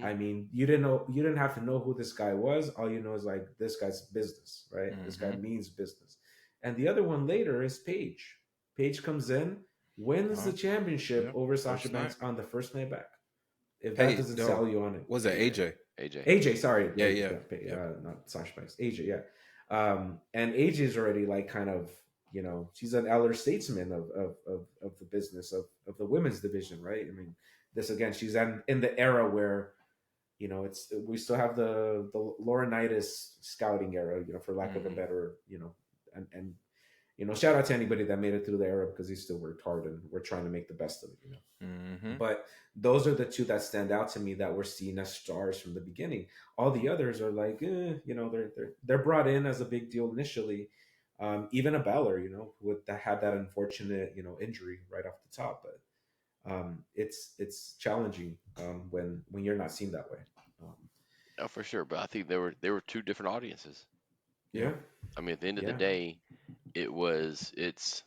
I mean, you didn't have to know who this guy was. All you know is like, this guy's business, right? This guy means business. And the other one later is Paige. Paige comes in, wins the championship over Sasha Banks on the first night back. If that doesn't sell you on it, was it AJ? AJ, sorry. Yeah. Not Sasha Banks, AJ, yeah. And AJ is already like kind of, she's an elder statesman of the business of the women's division, right? I mean, this again, she's in the era where, we still have the Laurinaitis scouting era, for lack of a better, and shout out to anybody that made it through the era, because he still worked hard and we're trying to make the best of it, But those are the two that stand out to me that were seen as stars from the beginning. All the others are like, they're brought in as a big deal initially. Even a Balor, who had that unfortunate, injury right off the top, but it's challenging when you're not seen that way. No, for sure. But I think there were two different audiences. Yeah. I mean, at the end of the day, it's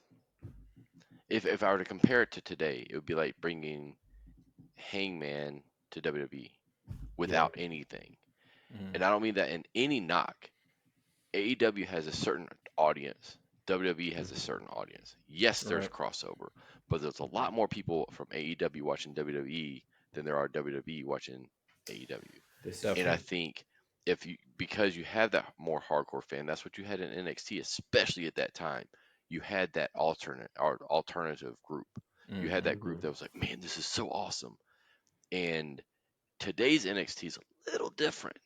if I were to compare it to today, it would be like bringing Hangman to WWE without anything. And I don't mean that in any knock. AEW has a certain audience. WWE has a certain audience. Yes, there's crossover, but there's a lot more people from AEW watching WWE than there are WWE watching AEW. And I think because you have that more hardcore fan, that's what you had in NXT, especially at that time. You had that alternative group. You had that group that was like, man, this is so awesome. And today's NXT is a little different.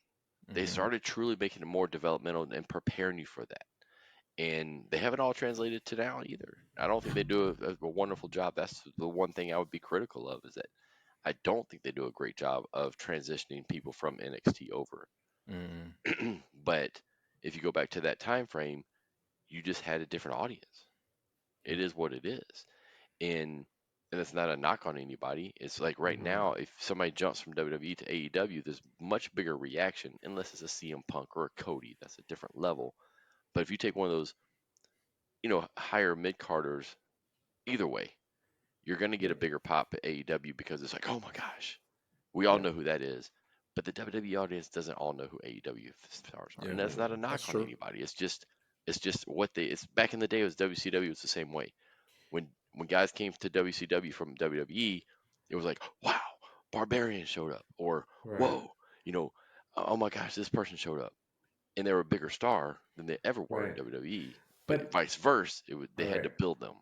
They started truly making it more developmental and preparing you for that. And they haven't all translated to now either. I don't think they do a wonderful job. That's the one thing I would be critical of, is that I don't think they do a great job of transitioning people from NXT over. But if you go back to that time frame, you just had a different audience. It is what it is. And it's not a knock on anybody. It's like right now, if somebody jumps from WWE to AEW, there's much bigger reaction, unless it's a CM Punk or a Cody. That's a different level. But if you take one of those, higher mid-carders, either way, you're going to get a bigger pop at AEW, because it's like, oh my gosh, we all know who that is. But the WWE audience doesn't all know who AEW stars are. And that's not a knock on anybody. It's just it's back in the day, it was WCW, was the same way. When guys came to WCW from WWE, it was like, wow, Barbarian showed up, or whoa, oh my gosh, this person showed up, and they were a bigger star than they ever were in WWE. But vice versa, they had to build them.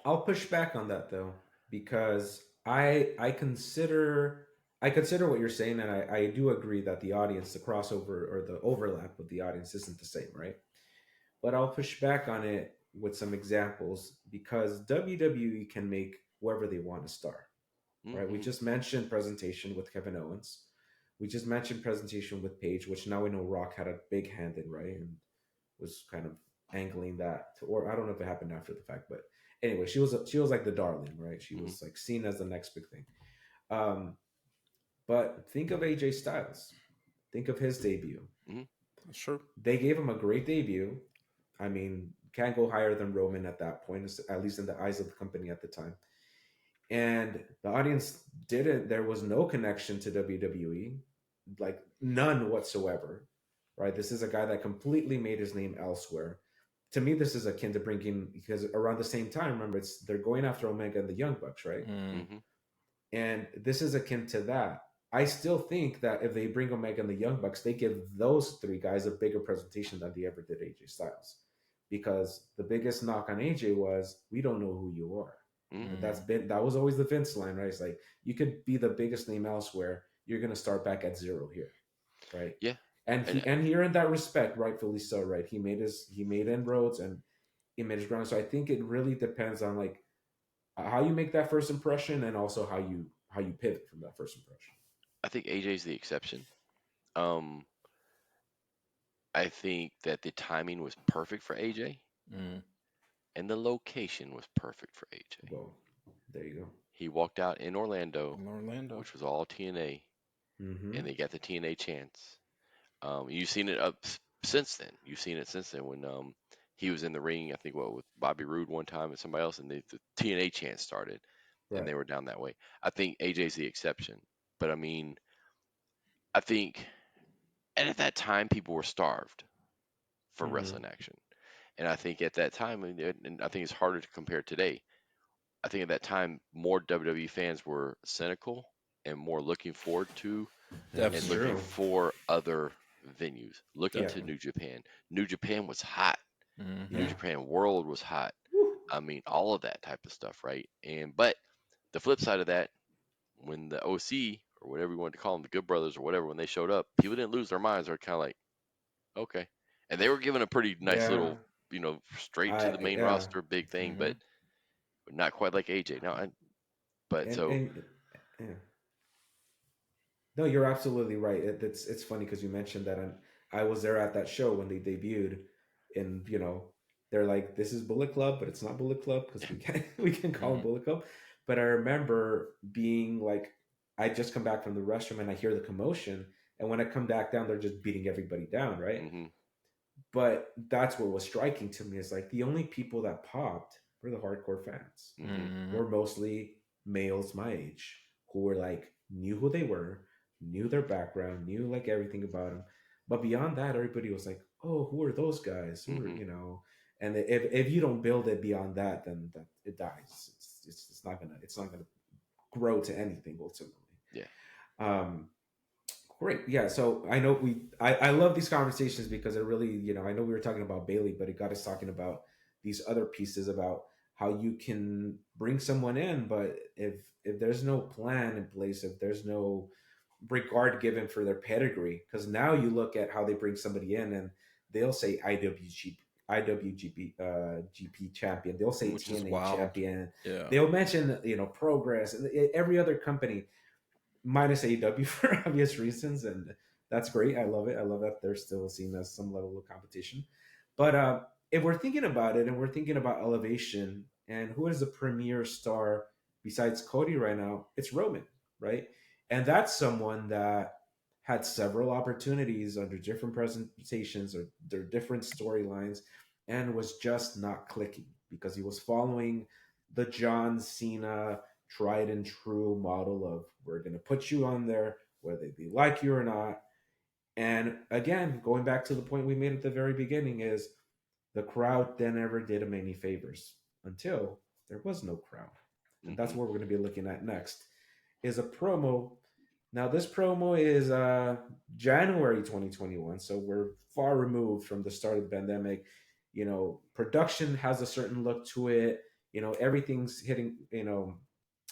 I'll push back on that though, because I consider what you're saying, and I do agree that the audience, the crossover or the overlap of the audience isn't the same, right? But I'll push back on it with some examples because WWE can make whoever they want a star, right? We just mentioned presentation with Kevin Owens. We just mentioned presentation with Paige, which now we know Rock had a big hand in, right? And was kind of angling that to, or I don't know if it happened after the fact, but anyway, she was like the darling, right? She was like seen as the next big thing. But think of AJ Styles. Think of his debut. Sure. They gave him a great debut. I mean, can't go higher than Roman at that point, at least in the eyes of the company at the time. And the audience didn't, there was no connection to WWE, like none whatsoever, right? This is a guy that completely made his name elsewhere. To me, this is akin to bringing, because around the same time, remember, they're going after Omega and the Young Bucks, right? And this is akin to that. I still think that if they bring Omega and the Young Bucks, they give those three guys a bigger presentation than they ever did AJ Styles. Because the biggest knock on AJ was, we don't know who you are. That was always the Vince line, right? It's like, you could be the biggest name elsewhere, you're going to start back at zero here, right? Yeah. And he earned that respect, rightfully so, right? He made inroads and he made his ground. So I think it really depends on like how you make that first impression and also how you pivot from that first impression. I think AJ's the exception. I think that the timing was perfect for AJ, and the location was perfect for AJ. Well, there you go. He walked out in Orlando, which was all TNA, and they got the TNA chance. You've seen it since then. You've seen it since then when he was in the ring, I think, with Bobby Roode one time and somebody else, and the TNA chance started, and they were down that way. I think AJ's the exception. But I mean, I think, and at that time, people were starved for wrestling action. And I think at that time, and I think it's harder to compare today, I think at that time, more WWE fans were cynical and more looking forward to and looking for other venues, looking to New Japan. New Japan was hot. New Japan World was hot. I mean, all of that type of stuff, right? But the flip side of that, when the OC or whatever you wanted to call them, the Good Brothers or whatever, when they showed up, people didn't lose their minds. They're kind of like, okay. And they were given a pretty nice little, straight to the main roster, big thing, but not quite like AJ. No, you're absolutely right. It's funny because you mentioned that, and I was there at that show when they debuted, and they're like, this is Bullet Club, but it's not Bullet Club because we can call them Bullet Club. But I remember being like, I just come back from the restroom and I hear the commotion, and when I come back down, they're just beating everybody down, right? But that's what was striking to me, is like the only people that popped were the hardcore fans. Were mostly males my age who were like, knew who they were, knew their background, knew like everything about them. But beyond that, everybody was like, oh, who are those guys? Who are, and if you don't build it beyond that, then it dies. It's not gonna grow to anything ultimately. Great. Yeah. So I know I love these conversations because it really, I know we were talking about Bayley, but it got us talking about these other pieces about how you can bring someone in, but if there's no plan in place, if there's no regard given for their pedigree, because now you look at how they bring somebody in and they'll say IWGP GP champion, they'll say TNA champion, they'll mention Progress, and every other company minus AEW for obvious reasons, and that's great. I love it. I love that they're still seen as some level of competition. But if we're thinking about it and we're thinking about elevation and who is the premier star besides Cody right now, it's Roman, right? And that's someone that had several opportunities under different presentations or their different storylines and was just not clicking because he was following the John Cena tried and true model of, we're going to put you on there whether they like you or not. And again, going back to the point we made at the very beginning, is the crowd then never did him any favors until there was no crowd. And that's what we're going to be looking at next, is a promo. Now, this promo is January 2021, so we're far removed from the start of the pandemic. Production has a certain look to it. Everything's hitting,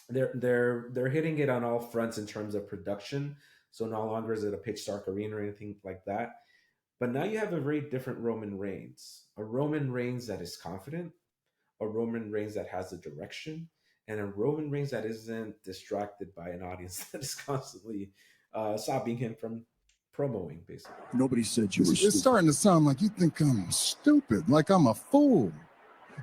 they're hitting it on all fronts in terms of production. So no longer is it a pitch dark arena or anything like that. But now you have a very different Roman Reigns. A Roman Reigns that is confident, a Roman Reigns that has a direction, and a Roman Reigns that isn't distracted by an audience that is constantly stopping him from promoing, basically. Nobody said you were stupid. It's starting to sound like you think I'm stupid, like I'm a fool.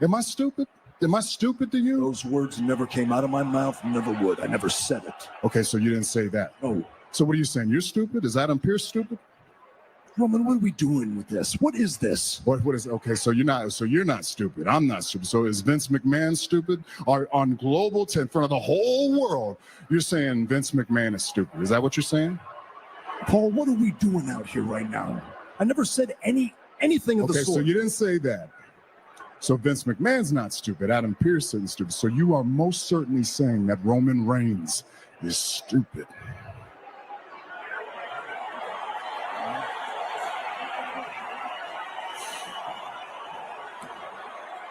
Am I stupid? Am I stupid to you? Those words never came out of my mouth, never would. I never said it. Okay, so you didn't say that. No. So what are you saying? You're stupid? Is Adam Pearce stupid? Roman, what are we doing with this? What is this? What is okay? So you're not stupid. I'm not stupid. So is Vince McMahon stupid? Or on global in front of the whole world, you're saying Vince McMahon is stupid. Is that what you're saying? Paul, what are we doing out here right now? I never said anything of the sort. Okay, so you didn't say that. So Vince McMahon's not stupid. Adam Pearce is stupid. So you are most certainly saying that Roman Reigns is stupid.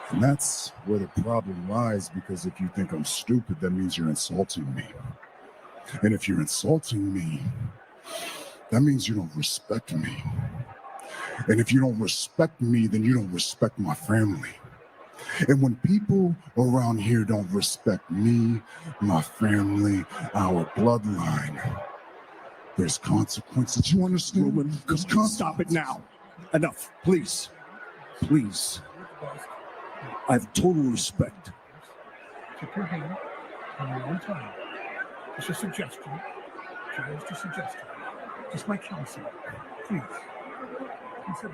And that's where the problem lies, because if you think I'm stupid, that means you're insulting me. And if you're insulting me, that means you don't respect me. And if you don't respect me, then you don't respect my family. And when people around here don't respect me, my family, our bloodline, there's consequences. You understand? Roman, stop it now. Enough, please. Please. I have total respect. Keep your hand on your own time. It's a suggestion. Just a suggestion. Just my counsel. Please. Consider.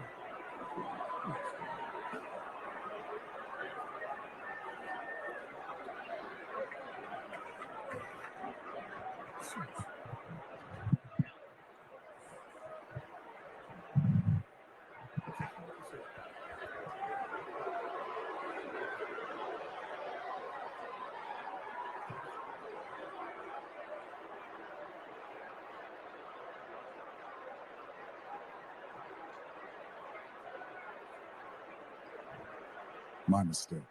My mistake.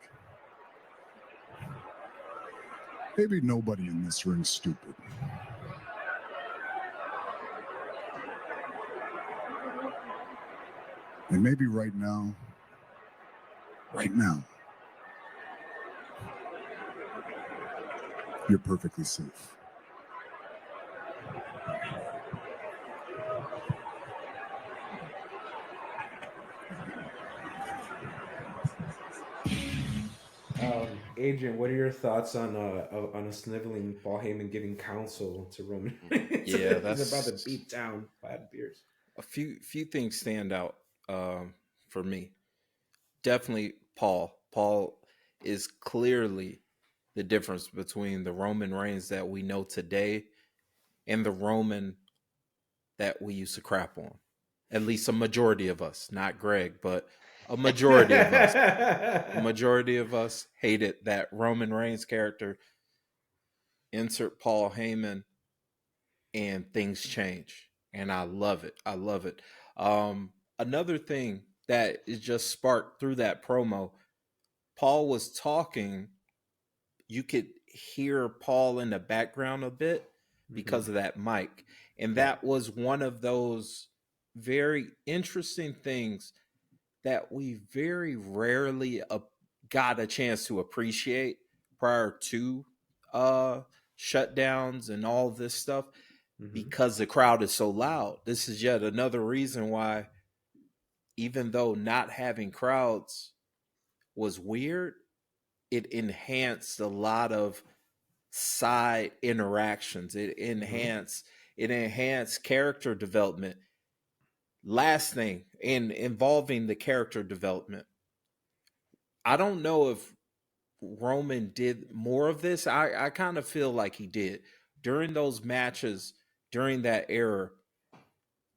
Maybe nobody in this ring's stupid. And maybe right now, you're perfectly safe. Adrian, what are your thoughts on a sniveling Paul Heyman giving counsel to Roman Reigns? Yeah, that's He's about to beat down Bad Beers. A few things stand out for me. Definitely Paul. Paul is clearly the difference between the Roman Reigns that we know today and the Roman that we used to crap on. At least a majority of us, not Greg, but a majority of us. A majority of us hated that Roman Reigns character. Insert Paul Heyman, and things change. And I love it. I love it. Another thing that is just sparked through that promo, Paul was talking. You could hear Paul in the background a bit because of that mic. And that was one of those very interesting things that we very rarely got a chance to appreciate prior to shutdowns and all this stuff, because the crowd is so loud. This is yet another reason why, even though not having crowds was weird, it enhanced a lot of side interactions. It enhanced character development. Last thing, involving the character development, I don't know if Roman did more of this. I kind of feel like he did during those matches during that era.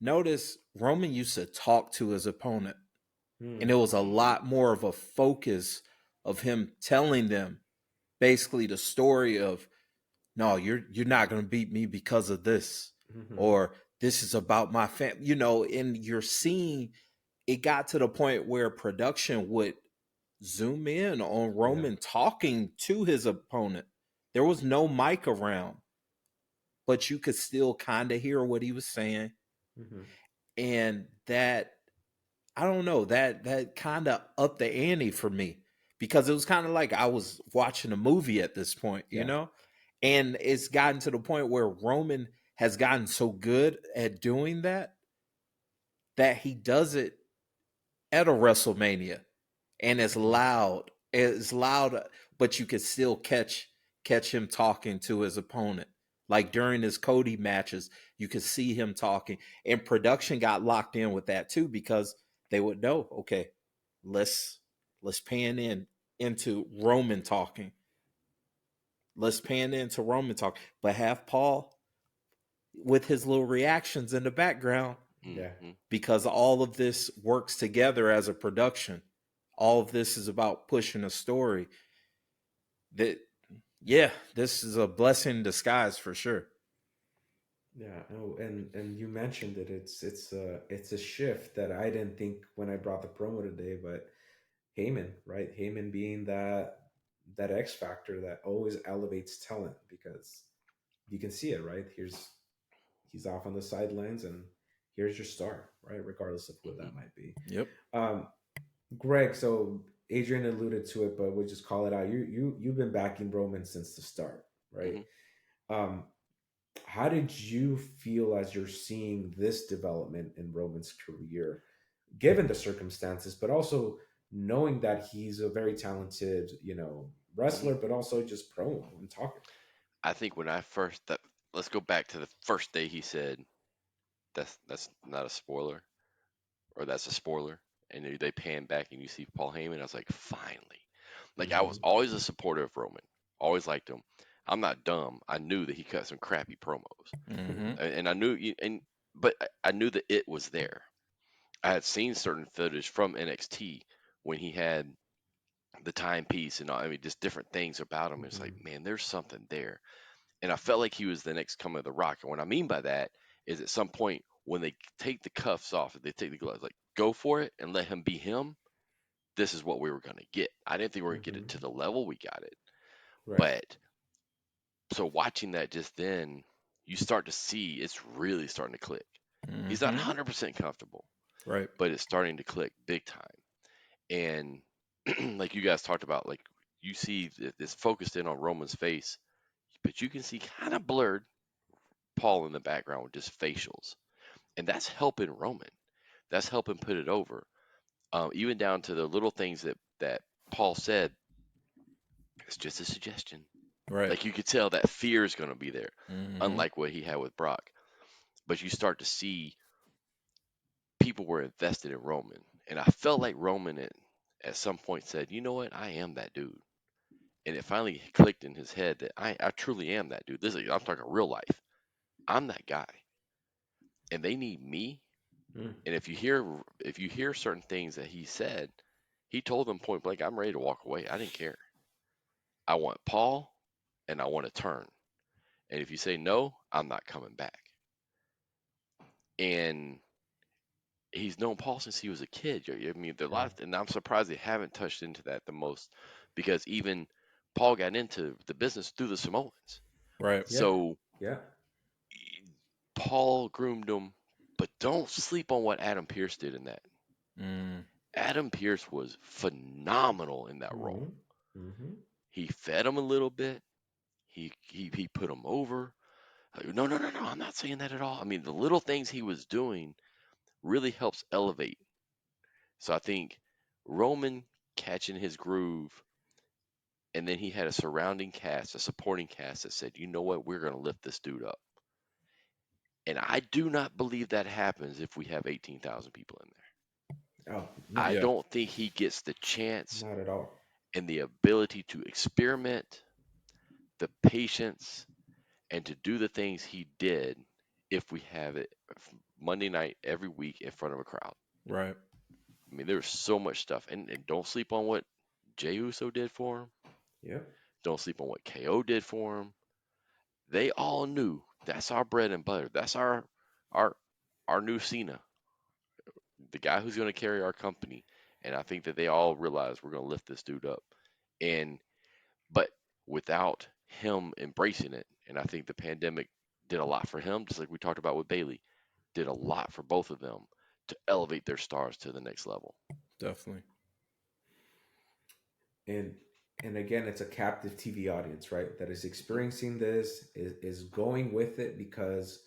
Notice Roman used to talk to his opponent, and it was a lot more of a focus of him telling them basically the story of, no, you're not going to beat me because of this, or this is about my family, and you're seeing it got to the point where production would zoom in on Roman talking to his opponent. There was no mic around, but you could still kind of hear what he was saying. And that I don't know, that kind of upped the ante for me, because it was kind of like I was watching a movie at this point, you Yeah. know? And it's gotten to the point where Roman has gotten so good at doing that he does it at a WrestleMania, and it's loud, but you can still catch him talking to his opponent. Like during his Cody matches, you could see him talking, and production got locked in with that too, because they would know, okay, let's pan into Roman talking. Let's pan into Roman talk, but have Paul with his little reactions in the background, Yeah. because all of this works together as a production. All of this is about pushing a story. That, yeah, this is a blessing in disguise for sure. Yeah, no, and you mentioned it. It's a shift that I didn't think when I brought the promo today, but Heyman, right? Heyman being that X factor that always elevates talent, because you can see it, right? He's off on the sidelines, and here's your star, right? Regardless of what that might be. Yep. Greg, so Adrian alluded to it, but we'll just call it out. You've been backing Roman since the start, right? Um, how did you feel as you're seeing this development in Roman's career, given the circumstances, but also knowing that he's a very talented, wrestler, but also just pro and talking? I think when I first let's go back to the first day he said that's not a spoiler, or that's a spoiler, and they pan back and you see Paul Heyman. I was like, finally. Like, I was always a supporter of Roman, always liked him. I'm not dumb. I knew that he cut some crappy promos, and I knew, but I knew that it was there. I had seen certain footage from NXT when he had the timepiece and all, I mean, just different things about him. It's like, man, there's something there. And I felt like he was the next coming of the Rock. And what I mean by that is, at some point when they take the cuffs off, they take the gloves, like, go for it and let him be him. This is what we were going to get. I didn't think we were going to get it to the level we got it. Right. But so watching that just then, you start to see it's really starting to click. He's not 100% comfortable, right? But it's starting to click big time. And like you guys talked about, like, you see it's focused in on Roman's face, but you can see kind of blurred Paul in the background with just facials, and that's helping Roman. That's helping put it over. Even down to the little things that Paul said. It's just a suggestion. Right. Like, you could tell that fear is going to be there, unlike what he had with Brock. But you start to see people were invested in Roman, and I felt like Roman at some point said, "You know what? I am that dude." And it finally clicked in his head that I truly am that dude. I'm talking real life. I'm that guy, and they need me. And if you hear certain things that he said, he told them point blank, "I'm ready to walk away. I didn't care. I want Paul, and I want to turn. And if you say no, I'm not coming back." And he's known Paul since he was a kid. I mean, there are a lot, and I'm surprised they haven't touched into that the most, because even Paul got into the business through the Samoans. Right. So yeah. Paul groomed him, but don't sleep on what Adam Pearce did in that. Adam Pearce was phenomenal in that role. He fed him a little bit. He put him over. No, I'm not saying that at all. I mean, the little things he was doing really helps elevate. So I think Roman catching his groove, and then he had a surrounding cast, a supporting cast that said, "You know what? We're going to lift this dude up." And I do not believe that happens if we have 18,000 people in there. Oh, I don't think he gets the chance, not at all, and the ability to experiment, the patience, and to do the things he did if we have it Monday night every week in front of a crowd. Right. I mean, there's so much stuff, and don't sleep on what Jey Uso did for him. Yeah. Don't sleep on what KO did for him. They all knew that's our bread and butter. That's our new Cena, the guy who's going to carry our company. And I think that they all realize we're going to lift this dude up. But without him embracing it, and I think the pandemic did a lot for him, just like we talked about with Bayley, did a lot for both of them to elevate their stars to the next level. Definitely. And again, it's a captive TV audience, right? That is experiencing this, is going with it, because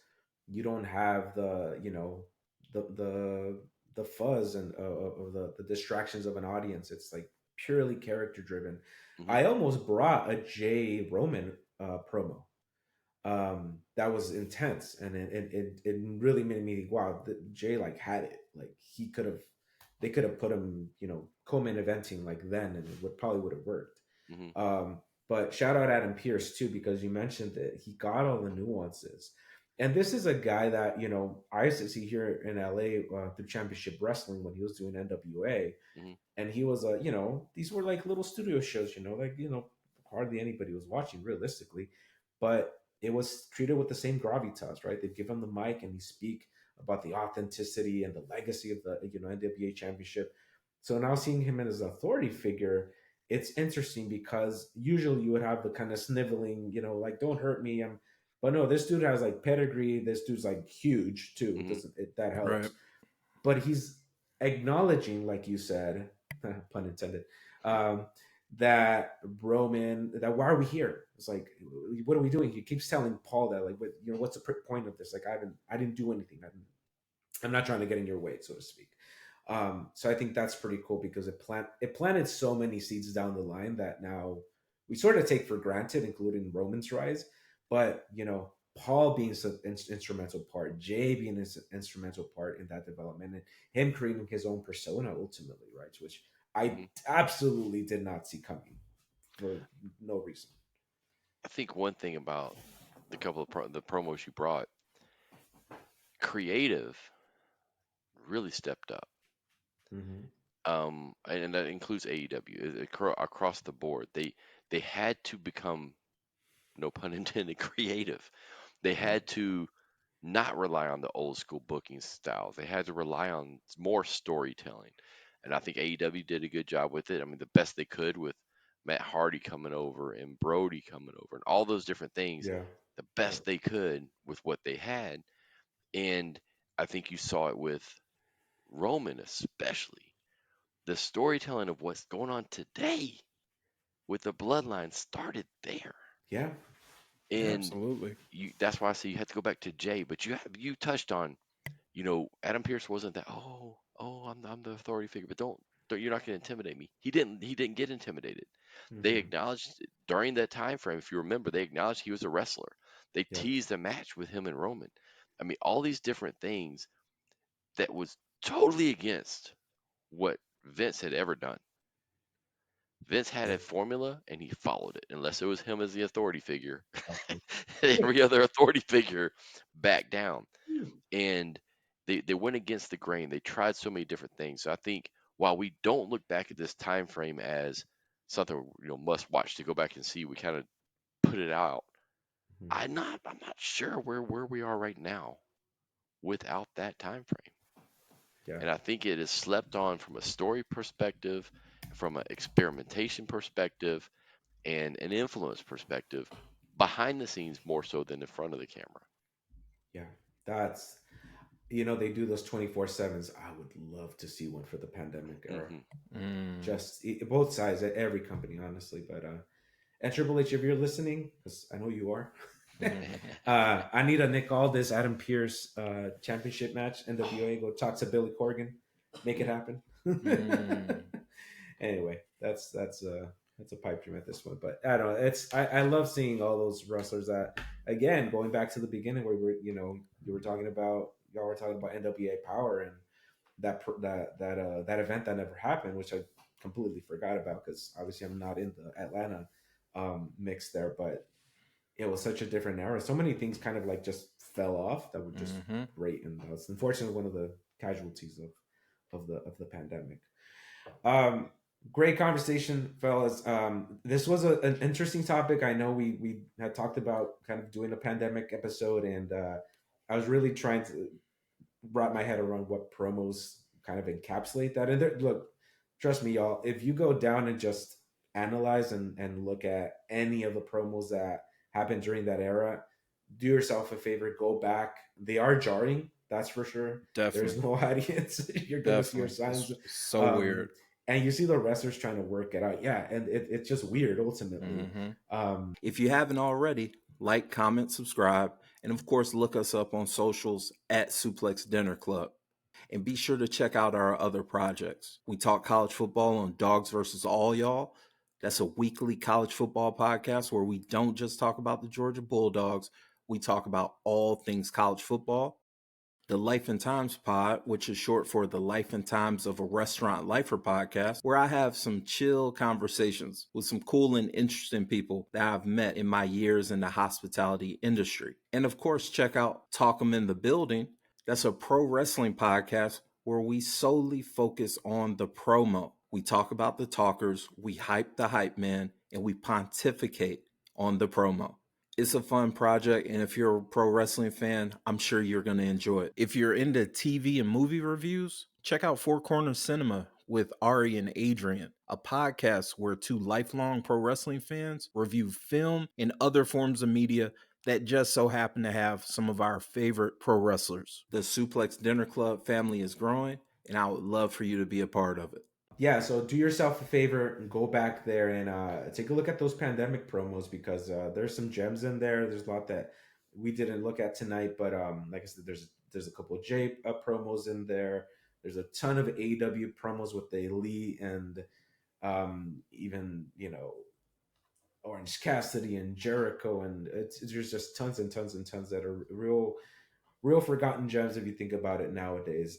you don't have the, you know, the fuzz and of the distractions of an audience. It's like purely character driven. I almost brought a Jay Roman promo that was intense, and it really made me, wow, Jay like had it. Like they could have put him, you know, co-main eventing like then, and it probably would have worked. But shout out Adam Pearce too, because you mentioned that he got all the nuances. And this is a guy that, you know, I used to see here in LA through Championship Wrestling when he was doing NWA. And he was you know, these were like little studio shows, you know, like, you know, hardly anybody was watching realistically, but it was treated with the same gravitas, right? They'd give him the mic and he speak about the authenticity and the legacy of the, you know, NWA Championship. So now seeing him as an authority figure, it's interesting, because usually you would have the kind of sniveling, you know, like, don't hurt me. But no, this dude has like pedigree. This dude's like huge too. That helps. Right. But he's acknowledging, like you said, pun intended, that Roman, that why are we here? It's like, what are we doing? He keeps telling Paul that, like, what, you know, what's the point of this? Like, I didn't do anything. I'm not trying to get in your way, so to speak. So I think that's pretty cool, because it planted so many seeds down the line that now we sort of take for granted, including Roman's rise. But, you know, Paul being an instrumental part, Jay being an instrumental part in that development, and him creating his own persona ultimately, right? Which I absolutely did not see coming for no reason. I think one thing about the couple of the promos you brought, creative really stepped up. And that includes AEW across the board. They had to become, no pun intended, creative. They had to not rely on the old school booking styles. They had to rely on more storytelling. And I think AEW did a good job with it. I mean, the best they could with Matt Hardy coming over and Brody coming over and all those different things. Yeah. The best they could with what they had. And I think you saw it with Roman, especially. The storytelling of what's going on today with the bloodline started there. Yeah. And absolutely. That's why I say you had to go back to Jay. But you touched on, you know, Adam Pearce wasn't that. I'm the authority figure, but don't you're not going to intimidate me. He didn't get intimidated. They acknowledged during that time frame, if you remember, they acknowledged he was a wrestler. They teased a match with him and Roman. I mean, all these different things that was totally against what Vince had ever done. Vince had a formula and he followed it, unless it was him as the authority figure. Every other authority figure backed down. And they went against the grain. They tried so many different things. So I think while we don't look back at this time frame as something, you know, must watch to go back and see, we kind of put it out. I'm not sure where we are right now without that time frame. Yeah. And I think it is slept on from a story perspective, from an experimentation perspective, and an influence perspective, behind the scenes more so than in front of the camera. Yeah, that's, you know, they do those 24/7s. I would love to see one for the pandemic era. Just both sides at every company, honestly. But and Triple H, if you're listening, because I know you are, I need a Nick Aldis, Adam Pearce championship match. NWA, go talk to Billy Corgan, make it happen. Anyway, that's a pipe dream at this point. But I don't know. I love seeing all those wrestlers that, again, going back to the beginning where y'all were talking about NWA Power and that event that never happened, which I completely forgot about because obviously I'm not in the Atlanta mix there, but it was such a different era. So many things kind of like just fell off that were just great, and that's unfortunately one of the casualties of the pandemic. Great conversation, fellas. This was an interesting topic. I know we had talked about kind of doing a pandemic episode, and I was really trying to wrap my head around what promos kind of encapsulate that. And look, trust me, y'all, if you go down and just analyze and look at any of the promos that happened during that era, do yourself a favor, go back. They are jarring. That's for sure. Definitely. There's no audience. You're gonna see your signs. It's so weird. And you see the wrestlers trying to work it out. Yeah, and it's just weird ultimately. If you haven't already, like, comment, subscribe, and of course, look us up on socials at Suplex Dinner Club. And be sure to check out our other projects. We talk college football on Dogs versus All Y'all. That's a weekly college football podcast where we don't just talk about the Georgia Bulldogs. We talk about all things college football. The Life and Times Pod, which is short for the Life and Times of a Restaurant Lifer podcast, where I have some chill conversations with some cool and interesting people that I've met in my years in the hospitality industry. And of course, check out Talk 'em in the Building. That's a pro wrestling podcast where we solely focus on the promo. We talk about the talkers, we hype the hype man, and we pontificate on the promo. It's a fun project, and if you're a pro wrestling fan, I'm sure you're going to enjoy it. If you're into TV and movie reviews, check out Four Corners Cinema with Ari and Adrian, a podcast where two lifelong pro wrestling fans review film and other forms of media that just so happen to have some of our favorite pro wrestlers. The Suplex Dinner Club family is growing, and I would love for you to be a part of it. Yeah, so do yourself a favor and go back there and take a look at those pandemic promos, because there's some gems in there. There's a lot that we didn't look at tonight, but like I said, there's a couple of J promos in there. There's a ton of AEW promos with the Elite and even, Orange Cassidy and Jericho, and there's just tons and tons and tons that are real forgotten gems if you think about it nowadays.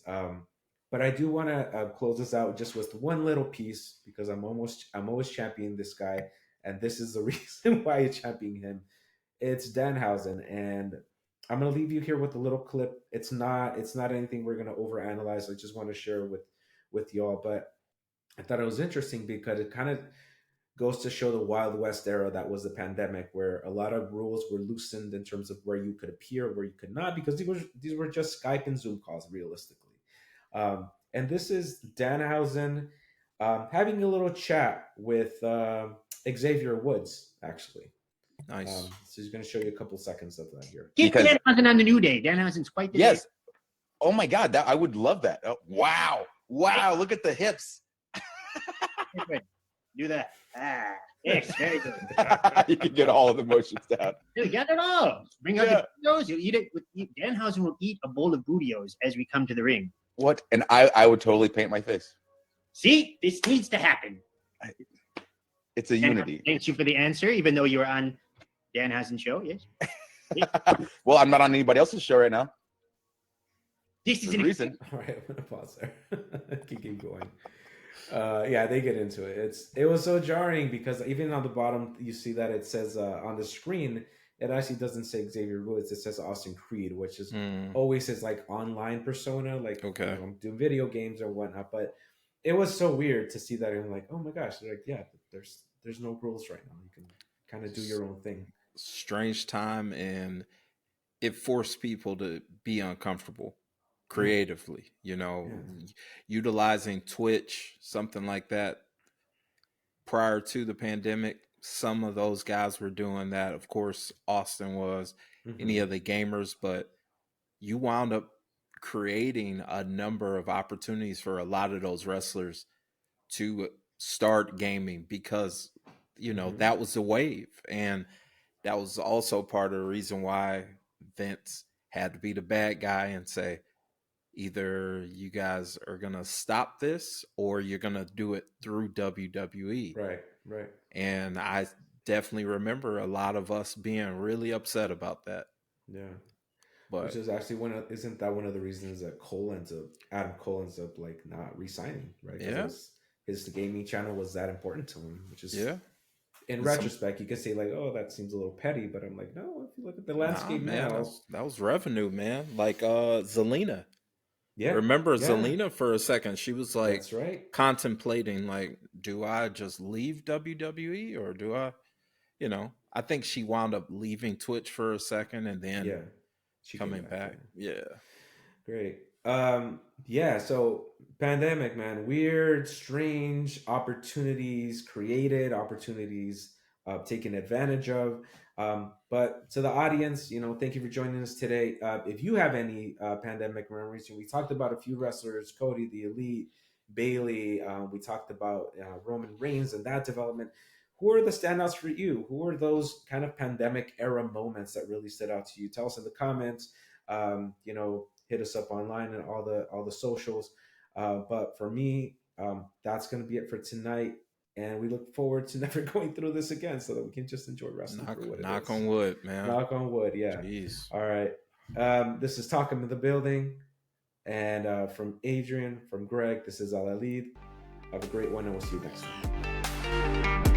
But I do want to close this out just with one little piece, because I'm always championing this guy, and this is the reason why I champion him. It's Danhausen, and I'm gonna leave you here with a little clip. It's not anything we're gonna overanalyze. I just want to share with y'all, but I thought it was interesting because it kind of goes to show the Wild West era that was the pandemic, where a lot of rules were loosened in terms of where you could appear, where you could not, because these were just Skype and Zoom calls, realistically. And this is Danhausen having a little chat with Xavier Woods, actually. Nice. So he's going to show you a couple seconds of that here. Get Danhausen on the New Day. Danhausen's quite the Yes. Oh my God, I would love that. Oh, wow. Look at the hips. Do that. Yes, very good. You can get all of the motions down. You got it all. Bring out the burritos. You'll eat it. Danhausen will eat a bowl of burritos as we come to the ring. What? And I would totally paint my face. See, this needs to happen. It's a unity. Thanks you for the answer, even though you were on Danhausen's show. Yes. Well, I'm not on anybody else's show right now. This is the reason. All right, I'm gonna pause there. Keep going. Yeah, they get into it. It was so jarring because even on the bottom you see that it says on the screen, it actually doesn't say Xavier Woods. It says Austin Creed, which is always his like online persona, like doing video games or whatnot. But it was so weird to see that, and I'm like, oh my gosh, they're like, yeah, there's no rules right now. You can kind of do your own thing. Strange time, and it forced people to be uncomfortable creatively, utilizing Twitch, something like that. Prior to the pandemic, some of those guys were doing that. Of course, Austin was, any of the gamers, but you wound up creating a number of opportunities for a lot of those wrestlers to start gaming because, that was the wave. And that was also part of the reason why Vince had to be the bad guy and say, either you guys are going to stop this or you're going to do it through WWE. Right. And I definitely remember a lot of us being really upset about that. Yeah. But which is actually isn't that one of the reasons that Adam Cole ends up like not re-signing, right? Yeah. His gaming channel was that important to him, which is in And retrospect, you could say like, oh, that seems a little petty, but I'm like, no, if you look at the landscape now. That was revenue, man. Like Zelina. Yeah. Remember Zelina for a second? She was like That's right. contemplating, like, do I just leave WWE or do I, I think she wound up leaving Twitch for a second and then coming back. Yeah. Great. So pandemic, man, weird, strange opportunities created, opportunities taken advantage of. But to the audience, thank you for joining us today. If you have any pandemic memories, we talked about a few wrestlers: Cody, the Elite, Bayley. We talked about Roman Reigns and that development. Who are the standouts for you? Who are those kind of pandemic era moments that really stood out to you? Tell us in the comments. Hit us up online and all the socials. But for me, that's going to be it for tonight. And we look forward to never going through this again, so that we can just enjoy wrestling for what it is. Knock on wood, man. Knock on wood, yeah. Jeez. All right. This is Talking in the Building. And from Adrian, from Greg, this is Al Alid. Have a great one, and we'll see you next time.